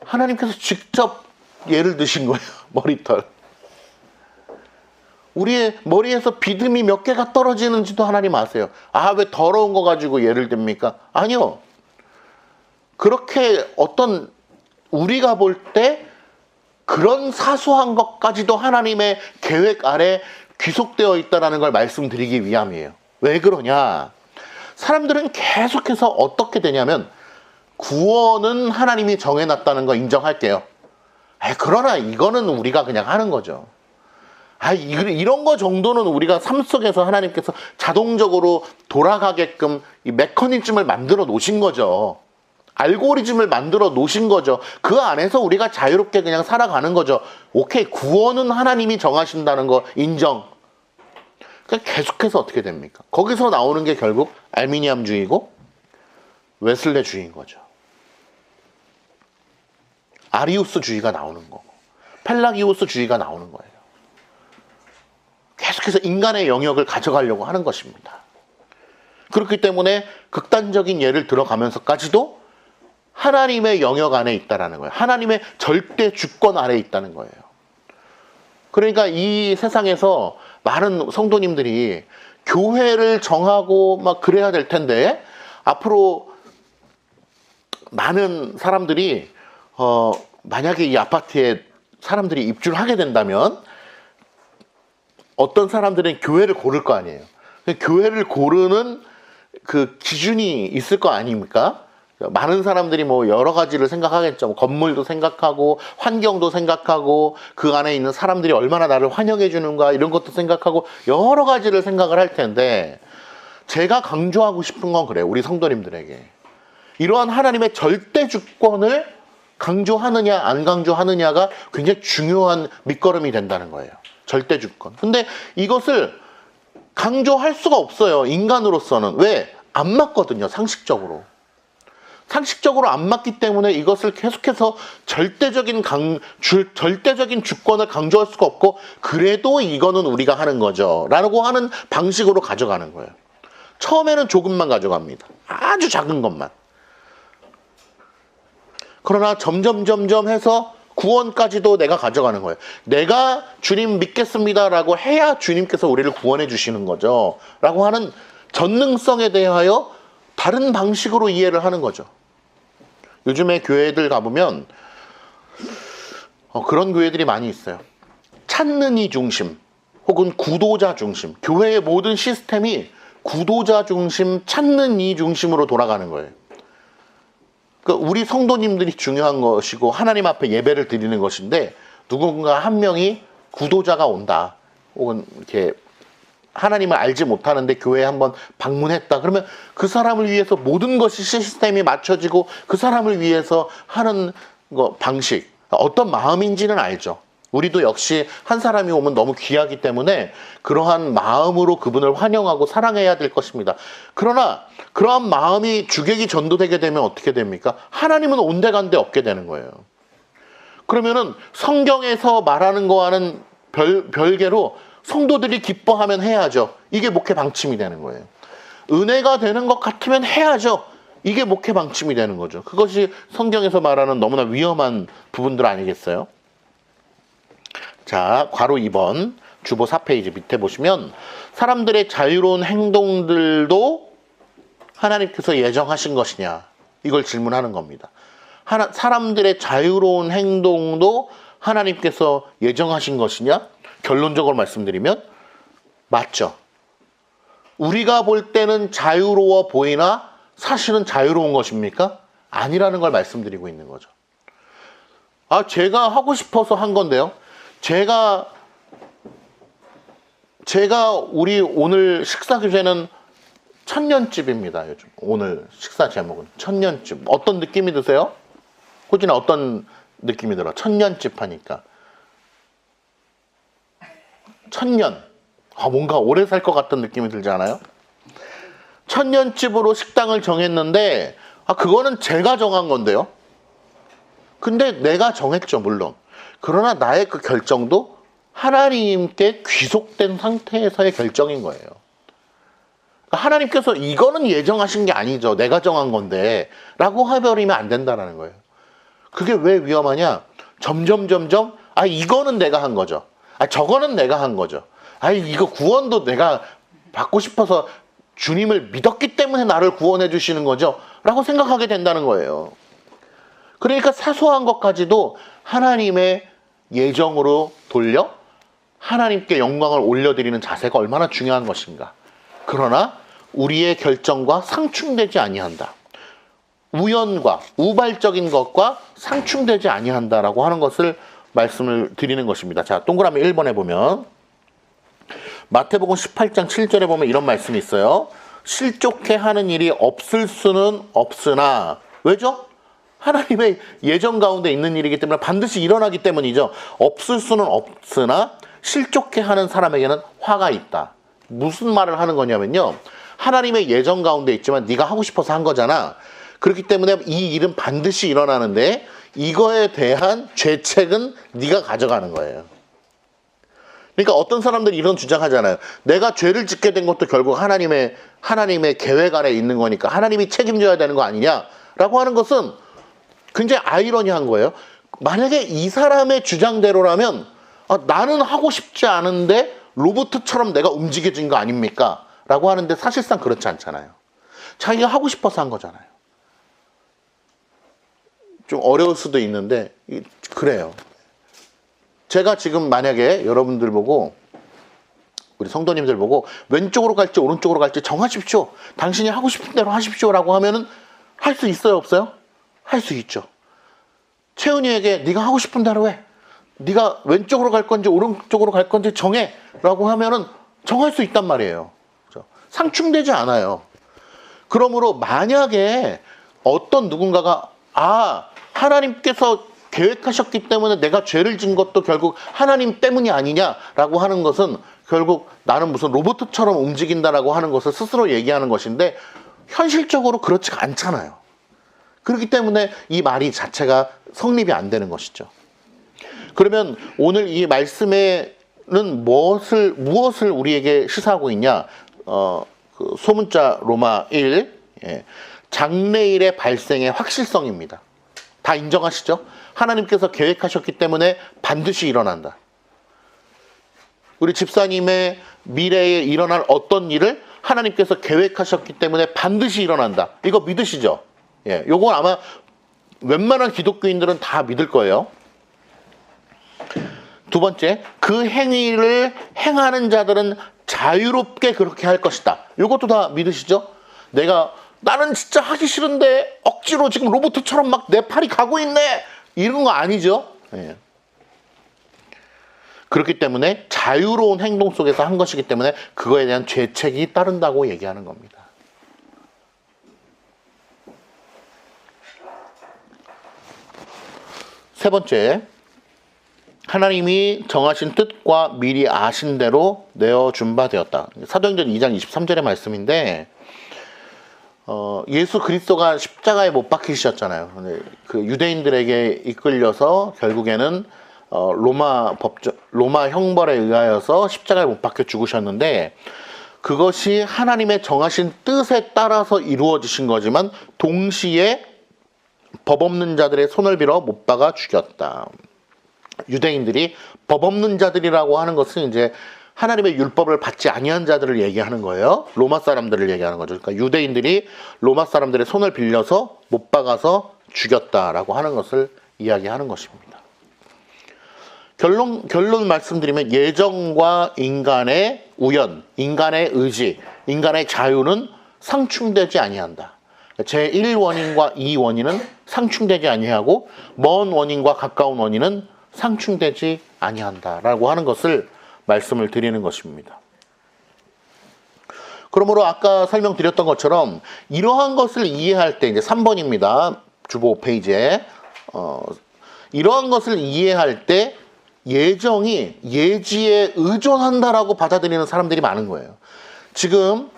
하나님께서 직접 예를 드신 거예요. 머리털. 우리의 머리에서 비듬이 몇 개가 떨어지는지도 하나님 아세요. 왜 더러운 거 가지고 예를 듭니까? 아니요. 그렇게 어떤 우리가 볼 때 그런 사소한 것까지도 하나님의 계획 아래 귀속되어 있다는 걸 말씀드리기 위함이에요. 왜 그러냐? 사람들은 계속해서 어떻게 되냐면 구원은 하나님이 정해놨다는 거 인정할게요. 그러나 이거는 우리가 그냥 하는 거죠. 이런 거 정도는 우리가 삶 속에서 하나님께서 자동적으로 돌아가게끔 이 메커니즘을 만들어 놓으신 거죠. 알고리즘을 만들어 놓으신 거죠. 그 안에서 우리가 자유롭게 그냥 살아가는 거죠. 오케이, 구원은 하나님이 정하신다는 거 인정. 그러니까 계속해서 어떻게 됩니까? 거기서 나오는 게 결국 알미니암주의고 웨슬레주의인 거죠. 아리우스주의가 나오는 거고 펠라기우스주의가 나오는 거예요. 계속해서 인간의 영역을 가져가려고 하는 것입니다. 그렇기 때문에 극단적인 예를 들어가면서까지도 하나님의 영역 안에 있다는 거예요. 하나님의 절대 주권 아래 있다는 거예요. 그러니까 이 세상에서 많은 성도님들이 교회를 정하고 막 그래야 될 텐데, 앞으로 많은 사람들이 만약에 이 아파트에 사람들이 입주를 하게 된다면 어떤 사람들은 교회를 고를 거 아니에요. 교회를 고르는 그 기준이 있을 거 아닙니까? 많은 사람들이 뭐 여러 가지를 생각하겠죠. 뭐 건물도 생각하고 환경도 생각하고 그 안에 있는 사람들이 얼마나 나를 환영해 주는가 이런 것도 생각하고 여러 가지를 생각을 할 텐데, 제가 강조하고 싶은 건 그래요. 우리 성도님들에게 이러한 하나님의 절대 주권을 강조하느냐 안 강조하느냐가 굉장히 중요한 밑거름이 된다는 거예요. 절대 주권. 근데 이것을 강조할 수가 없어요. 인간으로서는. 왜? 안 맞거든요. 상식적으로 안 맞기 때문에 이것을 계속해서 절대적인 주권을 강조할 수가 없고, 그래도 이거는 우리가 하는 거죠 라고 하는 방식으로 가져가는 거예요. 처음에는 조금만 가져갑니다. 아주 작은 것만. 그러나 점점 해서 구원까지도 내가 가져가는 거예요. 내가 주님 믿겠습니다 라고 해야 주님께서 우리를 구원해 주시는 거죠 라고 하는 전능성에 대하여 다른 방식으로 이해를 하는 거죠. 요즘에 교회들 가보면 그런 교회들이 많이 있어요. 찾는 이 중심 혹은 구도자 중심. 교회의 모든 시스템이 구도자 중심, 찾는 이 중심으로 돌아가는 거예요. 그러니까 우리 성도님들이 중요한 것이고 하나님 앞에 예배를 드리는 것인데, 누군가 한 명이 구도자가 온다 혹은 이렇게 하나님을 알지 못하는데 교회에 한번 방문했다 그러면 그 사람을 위해서 모든 것이 시스템이 맞춰지고 그 사람을 위해서 하는 거 방식, 어떤 마음인지는 알죠. 우리도 역시 한 사람이 오면 너무 귀하기 때문에 그러한 마음으로 그분을 환영하고 사랑해야 될 것입니다. 그러나 그러한 마음이 주객이 전도되게 되면 어떻게 됩니까? 하나님은 온데간데 없게 되는 거예요. 그러면은 성경에서 말하는 거와는 별개로 성도들이 기뻐하면 해야죠. 이게 목회 방침이 되는 거예요. 은혜가 되는 것 같으면 해야죠. 이게 목회 방침이 되는 거죠. 그것이 성경에서 말하는 너무나 위험한 부분들 아니겠어요? 자, 괄호 2번 주보 4페이지 밑에 보시면 사람들의 자유로운 행동들도 하나님께서 예정하신 것이냐, 이걸 질문하는 겁니다. 사람들의 자유로운 행동도 하나님께서 예정하신 것이냐? 결론적으로 말씀드리면 맞죠. 우리가 볼 때는 자유로워 보이나 사실은 자유로운 것입니까? 아니라는 걸 말씀드리고 있는 거죠. 제가 하고 싶어서 한 건데요. 제가 우리 오늘 식사 주제는 천년집입니다. 요즘 오늘 식사 제목은 천년집. 어떤 느낌이 드세요? 호진아, 어떤 느낌이 들어? 천년집 하니까. 천년. 뭔가 오래 살 것 같은 느낌이 들지 않아요? 천년집으로 식당을 정했는데 그거는 제가 정한 건데요. 근데 내가 정했죠, 물론. 그러나 나의 그 결정도 하나님께 귀속된 상태에서의 결정인 거예요. 하나님께서 이거는 예정하신 게 아니죠, 내가 정한 건데 라고 해버리면 안 된다는 거예요. 그게 왜 위험하냐? 점점 이거는 내가 한 거죠. 저거는 내가 한 거죠. 이거 구원도 내가 받고 싶어서 주님을 믿었기 때문에 나를 구원해 주시는 거죠 라고 생각하게 된다는 거예요. 그러니까 사소한 것까지도 하나님의 예정으로 돌려 하나님께 영광을 올려드리는 자세가 얼마나 중요한 것인가. 그러나 우리의 결정과 상충되지 아니한다. 우연과 우발적인 것과 상충되지 아니한다라고 하는 것을 말씀을 드리는 것입니다. 자, 동그라미 1번에 보면 마태복음 18장 7절에 보면 이런 말씀이 있어요. 실족해 하는 일이 없을 수는 없으나, 왜죠? 하나님의 예정 가운데 있는 일이기 때문에 반드시 일어나기 때문이죠. 없을 수는 없으나 실족해 하는 사람에게는 화가 있다. 무슨 말을 하는 거냐면요, 하나님의 예정 가운데 있지만 네가 하고 싶어서 한 거잖아. 그렇기 때문에 이 일은 반드시 일어나는데 이거에 대한 죄책은 네가 가져가는 거예요. 그러니까 어떤 사람들이 이런 주장하잖아요. 내가 죄를 짓게 된 것도 결국 하나님의 계획 안에 있는 거니까 하나님이 책임져야 되는 거 아니냐라고 하는 것은 굉장히 아이러니한 거예요. 만약에 이 사람의 주장대로라면 나는 하고 싶지 않은데 로봇처럼 내가 움직여진 거 아닙니까? 라고 하는데 사실상 그렇지 않잖아요. 자기가 하고 싶어서 한 거잖아요. 좀 어려울 수도 있는데 그래요. 제가 지금 만약에 여러분들 보고, 우리 성도님들 보고 왼쪽으로 갈지 오른쪽으로 갈지 정하십시오, 당신이 하고 싶은 대로 하십시오 라고 하면은 할 수 있어요, 없어요? 할 수 있죠. 채은이에게 네가 하고 싶은 대로 해. 네가 왼쪽으로 갈 건지 오른쪽으로 갈 건지 정해 라고 하면은 정할 수 있단 말이에요. 그렇죠? 상충되지 않아요. 그러므로 만약에 어떤 누군가가 하나님께서 계획하셨기 때문에 내가 죄를 진 것도 결국 하나님 때문이 아니냐라고 하는 것은 결국 나는 무슨 로봇처럼 움직인다라고 하는 것을 스스로 얘기하는 것인데 현실적으로 그렇지가 않잖아요. 그렇기 때문에 이 말이 자체가 성립이 안 되는 것이죠. 그러면 오늘 이 말씀에는 무엇을 우리에게 시사하고 있냐? 그 소문자 로마 1, 장래일의 발생의 확실성입니다. 다 인정하시죠? 하나님께서 계획하셨기 때문에 반드시 일어난다. 우리 집사님의 미래에 일어날 어떤 일을 하나님께서 계획하셨기 때문에 반드시 일어난다. 이거 믿으시죠? 요건 아마 웬만한 기독교인들은 다 믿을 거예요. 두 번째, 그 행위를 행하는 자들은 자유롭게 그렇게 할 것이다. 이것도 다 믿으시죠? 나는 진짜 하기 싫은데 억지로 지금 로봇처럼 막 내 팔이 가고 있네. 이런 거 아니죠? 그렇기 때문에 자유로운 행동 속에서 한 것이기 때문에 그거에 대한 죄책이 따른다고 얘기하는 겁니다. 세 번째, 하나님이 정하신 뜻과 미리 아신 대로 내어준 바 되었다. 사도행전 2장 23절의 말씀인데 예수 그리스도가 십자가에 못 박히셨잖아요. 그 유대인들에게 이끌려서 결국에는 로마 형벌에 의하여서 십자가에 못 박혀 죽으셨는데 그것이 하나님의 정하신 뜻에 따라서 이루어지신 거지만 동시에 법 없는 자들의 손을 빌어 못 박아 죽였다. 유대인들이 법 없는 자들이라고 하는 것은 이제 하나님의 율법을 받지 아니한 자들을 얘기하는 거예요. 로마 사람들을 얘기하는 거죠. 그러니까 유대인들이 로마 사람들의 손을 빌려서 못 박아서 죽였다라고 하는 것을 이야기하는 것입니다. 결론 말씀드리면 예정과 인간의 우연, 인간의 의지, 인간의 자유는 상충되지 아니한다. 제1원인과 2원인은 상충되지 아니하고 먼 원인과 가까운 원인은 상충되지 아니한다라고 하는 것을 말씀을 드리는 것입니다. 그러므로 아까 설명드렸던 것처럼 이러한 것을 이해할 때 이제 3번입니다. 주보 5페이지에 이러한 것을 이해할 때 예정이 예지에 의존한다라고 받아들이는 사람들이 많은 거예요. 지금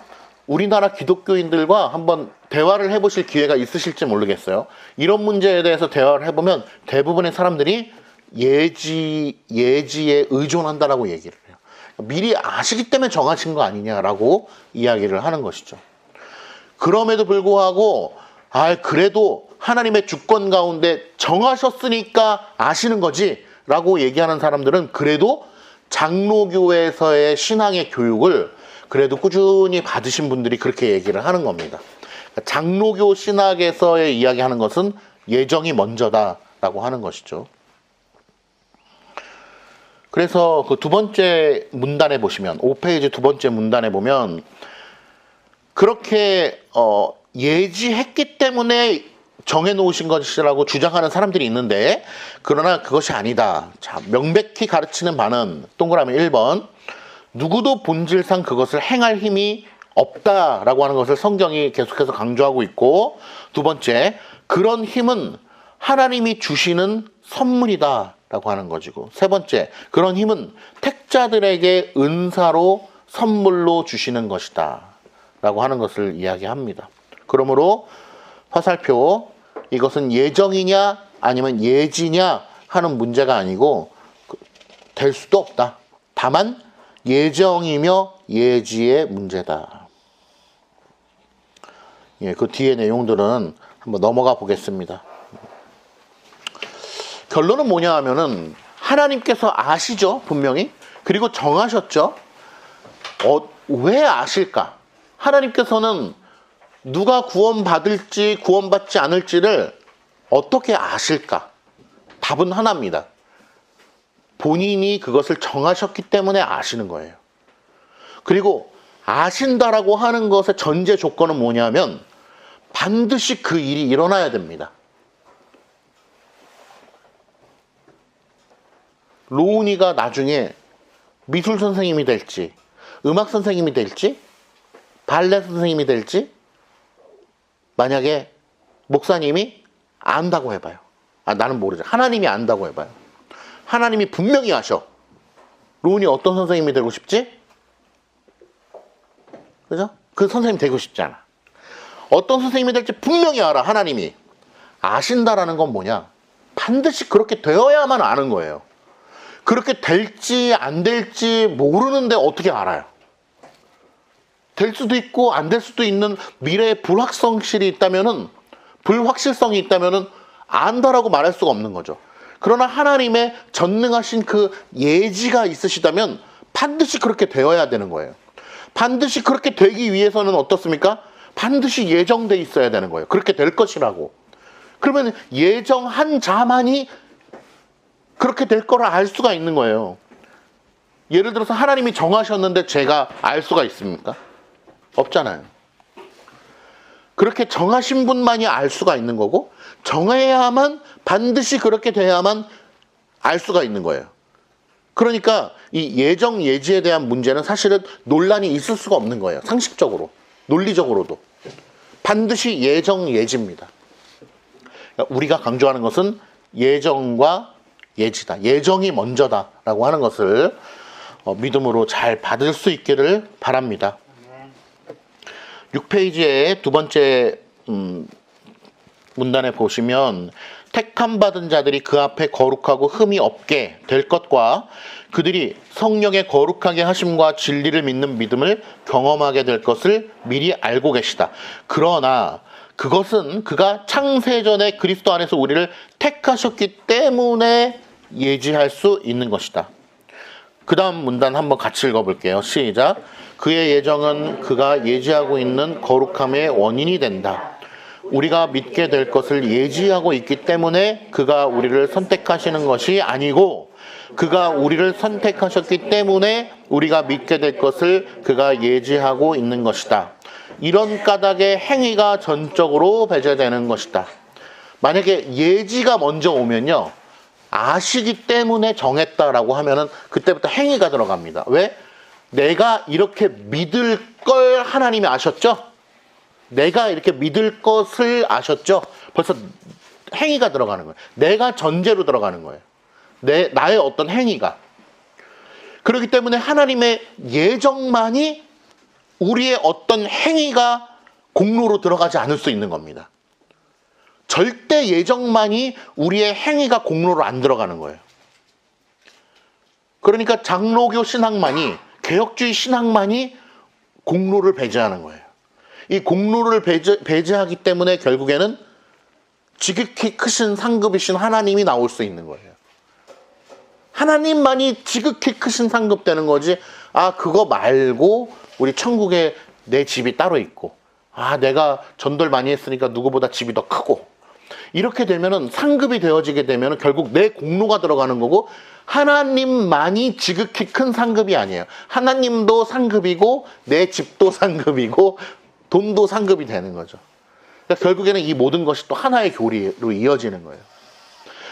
우리나라 기독교인들과 한번 대화를 해보실 기회가 있으실지 모르겠어요. 이런 문제에 대해서 대화를 해보면 대부분의 사람들이 예지에 의존한다라고 얘기를 해요. 미리 아시기 때문에 정하신 거 아니냐라고 이야기를 하는 것이죠. 그럼에도 불구하고 그래도 하나님의 주권 가운데 정하셨으니까 아시는 거지 라고 얘기하는 사람들은 그래도 장로교에서의 신앙의 교육을 그래도 꾸준히 받으신 분들이 그렇게 얘기를 하는 겁니다. 장로교 신학에서의 이야기하는 것은 예정이 먼저다라고 하는 것이죠. 그래서 그 두 번째 문단에 보시면 5페이지 두 번째 문단에 보면 그렇게 예지했기 때문에 정해놓으신 것이라고 주장하는 사람들이 있는데 그러나 그것이 아니다. 자, 명백히 가르치는 바는 동그라미 1번 누구도 본질상 그것을 행할 힘이 없다라고 하는 것을 성경이 계속해서 강조하고 있고 두 번째 그런 힘은 하나님이 주시는 선물이다 라고 하는 것이고 세 번째 그런 힘은 택자들에게 은사로 선물로 주시는 것이다 라고 하는 것을 이야기합니다. 그러므로 화살표 이것은 예정이냐 아니면 예지냐 하는 문제가 아니고 될 수도 없다. 다만 예정이며 예지의 문제다. 그 뒤에 내용들은 한번 넘어가 보겠습니다. 결론은 뭐냐 하면은 하나님께서 아시죠, 분명히. 그리고 정하셨죠. 왜 아실까? 하나님께서는 누가 구원받을지 구원받지 않을지를 어떻게 아실까? 답은 하나입니다. 본인이 그것을 정하셨기 때문에 아시는 거예요. 그리고 아신다라고 하는 것의 전제 조건은 뭐냐면 반드시 그 일이 일어나야 됩니다. 로운이가 나중에 미술 선생님이 될지, 음악 선생님이 될지, 발레 선생님이 될지, 만약에 목사님이 안다고 해봐요. 나는 모르죠. 하나님이 안다고 해봐요. 하나님이 분명히 아셔. 로운이 어떤 선생님이 되고 싶지? 그죠? 그 선생님 되고 싶잖아. 어떤 선생님이 될지 분명히 알아. 하나님이. 아신다라는 건 뭐냐? 반드시 그렇게 되어야만 아는 거예요. 그렇게 될지 안 될지 모르는데 어떻게 알아요? 될 수도 있고 안 될 수도 있는 미래의 불확실성이 있다면은 안다라고 말할 수가 없는 거죠. 그러나 하나님의 전능하신 그 예지가 있으시다면 반드시 그렇게 되어야 되는 거예요. 반드시 그렇게 되기 위해서는 어떻습니까? 반드시 예정돼 있어야 되는 거예요. 그렇게 될 것이라고. 그러면 예정한 자만이 그렇게 될 거를 알 수가 있는 거예요. 예를 들어서 하나님이 정하셨는데 제가 알 수가 있습니까? 없잖아요. 그렇게 정하신 분만이 알 수가 있는 거고, 정해야만, 반드시 그렇게 돼야만 알 수가 있는 거예요. 그러니까 이 예정 예지에 대한 문제는 사실은 논란이 있을 수가 없는 거예요. 상식적으로, 논리적으로도. 반드시 예정 예지입니다. 우리가 강조하는 것은 예정과 예지다. 예정이 먼저다라고 하는 것을 믿음으로 잘 받을 수 있기를 바랍니다. 6페이지의 두 번째 문단에 보시면 택함 받은 자들이 그 앞에 거룩하고 흠이 없게 될 것과 그들이 성령의 거룩하게 하심과 진리를 믿는 믿음을 경험하게 될 것을 미리 알고 계시다. 그러나 그것은 그가 창세전에 그리스도 안에서 우리를 택하셨기 때문에 예지할 수 있는 것이다. 그 다음 문단 한번 같이 읽어볼게요. 시작. 그의 예정은 그가 예지하고 있는 거룩함의 원인이 된다. 우리가 믿게 될 것을 예지하고 있기 때문에 그가 우리를 선택하시는 것이 아니고 그가 우리를 선택하셨기 때문에 우리가 믿게 될 것을 그가 예지하고 있는 것이다. 이런 까닭의 행위가 전적으로 배제되는 것이다. 만약에 예지가 먼저 오면요, 아시기 때문에 정했다라고 하면은 그때부터 행위가 들어갑니다. 왜? 내가 이렇게 믿을 걸 하나님이 아셨죠? 내가 이렇게 믿을 것을 아셨죠? 벌써 행위가 들어가는 거예요. 내가 전제로 들어가는 거예요. 나의 어떤 행위가. 그렇기 때문에 하나님의 예정만이 우리의 어떤 행위가 공로로 들어가지 않을 수 있는 겁니다. 절대 예정만이 우리의 행위가 공로로 안 들어가는 거예요. 그러니까 장로교 신앙만이, 개혁주의 신앙만이 공로를 배제하는 거예요. 이 공로를 배제하기 때문에 결국에는 지극히 크신 상급이신 하나님이 나올 수 있는 거예요. 하나님만이 지극히 크신 상급 되는 거지, 그거 말고 우리 천국에 내 집이 따로 있고, 내가 전도를 많이 했으니까 누구보다 집이 더 크고, 이렇게 되면은 상급이 되어지게 되면은 결국 내 공로가 들어가는 거고, 하나님만이 지극히 큰 상급이 아니에요. 하나님도 상급이고 내 집도 상급이고 돈도 상급이 되는 거죠. 그러니까 결국에는 이 모든 것이 또 하나의 교리로 이어지는 거예요.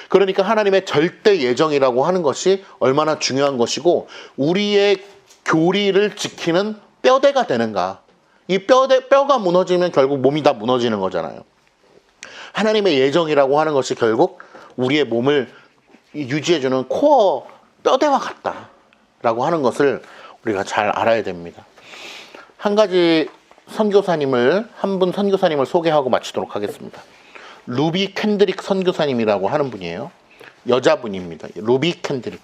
그러니까 하나님의 절대 예정이라고 하는 것이 얼마나 중요한 것이고, 우리의 교리를 지키는 뼈대가 되는가. 이 뼈가 무너지면 결국 몸이 다 무너지는 거잖아요. 하나님의 예정이라고 하는 것이 결국 우리의 몸을 유지해주는 코어 뼈대와 같다라고 하는 것을 우리가 잘 알아야 됩니다. 한 분 선교사님을 소개하고 마치도록 하겠습니다. 루비 캔드릭 선교사님이라고 하는 분이에요. 여자분입니다. 루비 캔드릭.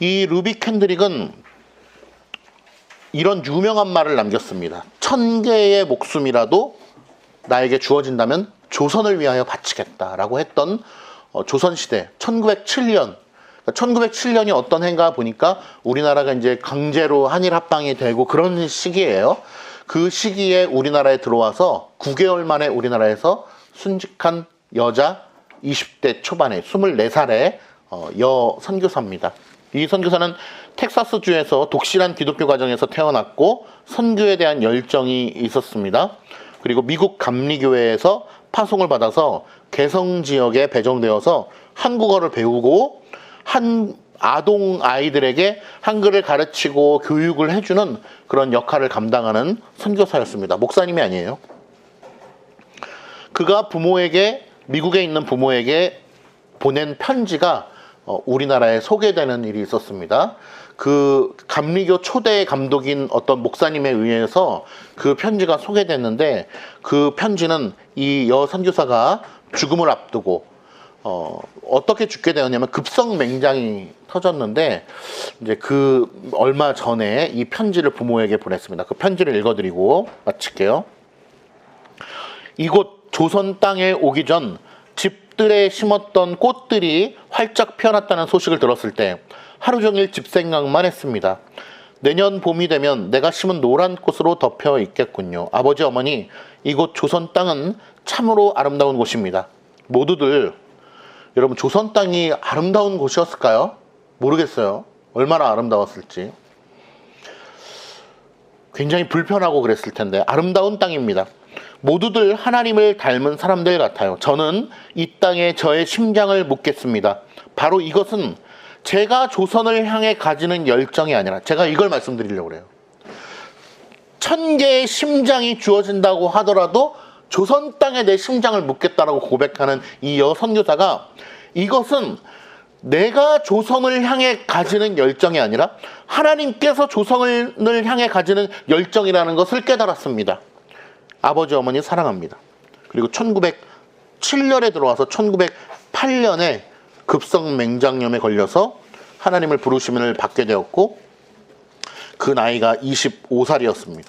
이 루비 캔드릭은 이런 유명한 말을 남겼습니다. 1000개의 목숨이라도 나에게 주어진다면 조선을 위하여 바치겠다라고 했던 조선시대 1907년. 1907년이 어떤 해인가 보니까 우리나라가 이제 강제로 한일 합방이 되고 그런 시기예요. 그 시기에 우리나라에 들어와서 9개월 만에 우리나라에서 순직한 여자 20대 초반에 24살의 여 선교사입니다. 이 선교사는 텍사스주에서 독실한 기독교 가정에서 태어났고 선교에 대한 열정이 있었습니다. 그리고 미국 감리교회에서 파송을 받아서 개성 지역에 배정되어서 한국어를 배우고 한 아동 아이들에게 한글을 가르치고 교육을 해주는 그런 역할을 감당하는 선교사였습니다. 목사님이 아니에요. 그가 미국에 있는 부모에게 보낸 편지가 우리나라에 소개되는 일이 있었습니다. 그 감리교 초대 감독인 어떤 목사님에 의해서 그 편지가 소개됐는데, 그 편지는 이 여 선교사가 죽음을 앞두고 어떻게 죽게 되었냐면 급성맹장이 터졌는데, 이제 그 얼마 전에 이 편지를 부모에게 보냈습니다. 그 편지를 읽어드리고 마칠게요. 이곳 조선 땅에 오기 전 집들에 심었던 꽃들이 활짝 피어났다는 소식을 들었을 때 하루 종일 집 생각만 했습니다. 내년 봄이 되면 내가 심은 노란 꽃으로 덮여 있겠군요. 아버지, 어머니, 이곳 조선 땅은 참으로 아름다운 곳입니다. 모두들, 여러분, 조선 땅이 아름다운 곳이었을까요? 모르겠어요. 얼마나 아름다웠을지. 굉장히 불편하고 그랬을 텐데 아름다운 땅입니다. 모두들 하나님을 닮은 사람들 같아요. 저는 이 땅에 저의 심장을 묻겠습니다. 바로 이것은 제가 조선을 향해 가지는 열정이 아니라, 제가 이걸 말씀드리려고 그래요. 1000개의 심장이 주어진다고 하더라도 조선 땅에 내 심장을 묻겠다라고 고백하는 이 여선교사가, 이것은 내가 조선을 향해 가지는 열정이 아니라 하나님께서 조선을 향해 가지는 열정이라는 것을 깨달았습니다. 아버지, 어머니 사랑합니다. 그리고 1907년에 들어와서 1908년에 급성맹장염에 걸려서 하나님을 부르심을 받게 되었고, 그 나이가 25살이었습니다.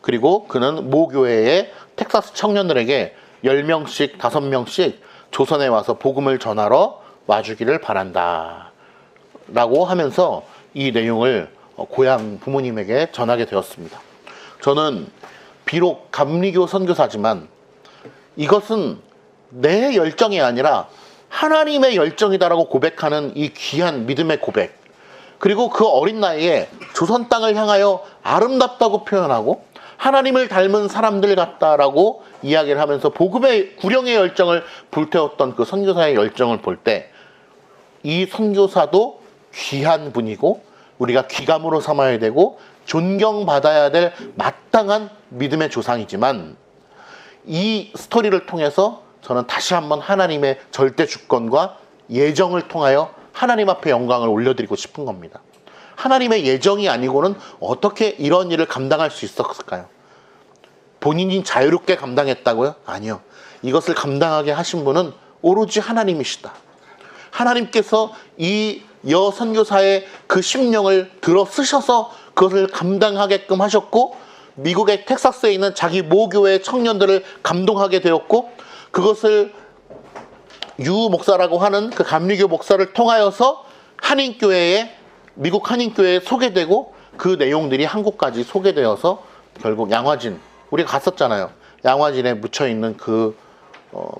그리고 그는 모교회의 텍사스 청년들에게 10명씩 5명씩 조선에 와서 복음을 전하러 와주기를 바란다 라고 하면서 이 내용을 고향 부모님에게 전하게 되었습니다. 저는 비록 감리교 선교사지만 이것은 내 열정이 아니라 하나님의 열정이다라고 고백하는 이 귀한 믿음의 고백, 그리고 그 어린 나이에 조선 땅을 향하여 아름답다고 표현하고 하나님을 닮은 사람들 같다라고 이야기를 하면서 복음의 구령의 열정을 불태웠던 그 선교사의 열정을 볼 때, 이 선교사도 귀한 분이고 우리가 귀감으로 삼아야 되고 존경받아야 될 마땅한 믿음의 조상이지만, 이 스토리를 통해서 저는 다시 한번 하나님의 절대 주권과 예정을 통하여 하나님 앞에 영광을 올려드리고 싶은 겁니다. 하나님의 예정이 아니고는 어떻게 이런 일을 감당할 수 있었을까요? 본인이 자유롭게 감당했다고요? 아니요. 이것을 감당하게 하신 분은 오로지 하나님이시다. 하나님께서 이 여선교사의 그 심령을 들어 쓰셔서 그것을 감당하게끔 하셨고, 미국의 텍사스에 있는 자기 모교회 청년들을 감동하게 되었고, 그것을 유 목사라고 하는 그 감리교 목사를 통하여서 한인교회에, 미국 한인교회에 소개되고, 그 내용들이 한국까지 소개되어서 결국 양화진, 우리가 갔었잖아요. 양화진에 묻혀있는 그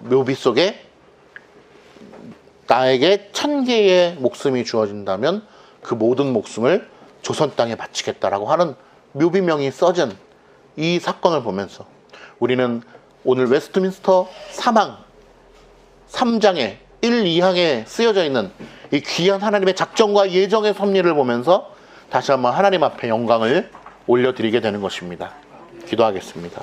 묘비 속에 나에게 1000개의 목숨이 주어진다면 그 모든 목숨을 조선 땅에 바치겠다라고 하는 묘비명이 써진 이 사건을 보면서 우리는 오늘 웨스트민스터 사망 3장에 1, 2항에 쓰여져 있는 이 귀한 하나님의 작정과 예정의 섭리를 보면서 다시 한번 하나님 앞에 영광을 올려드리게 되는 것입니다. 기도하겠습니다.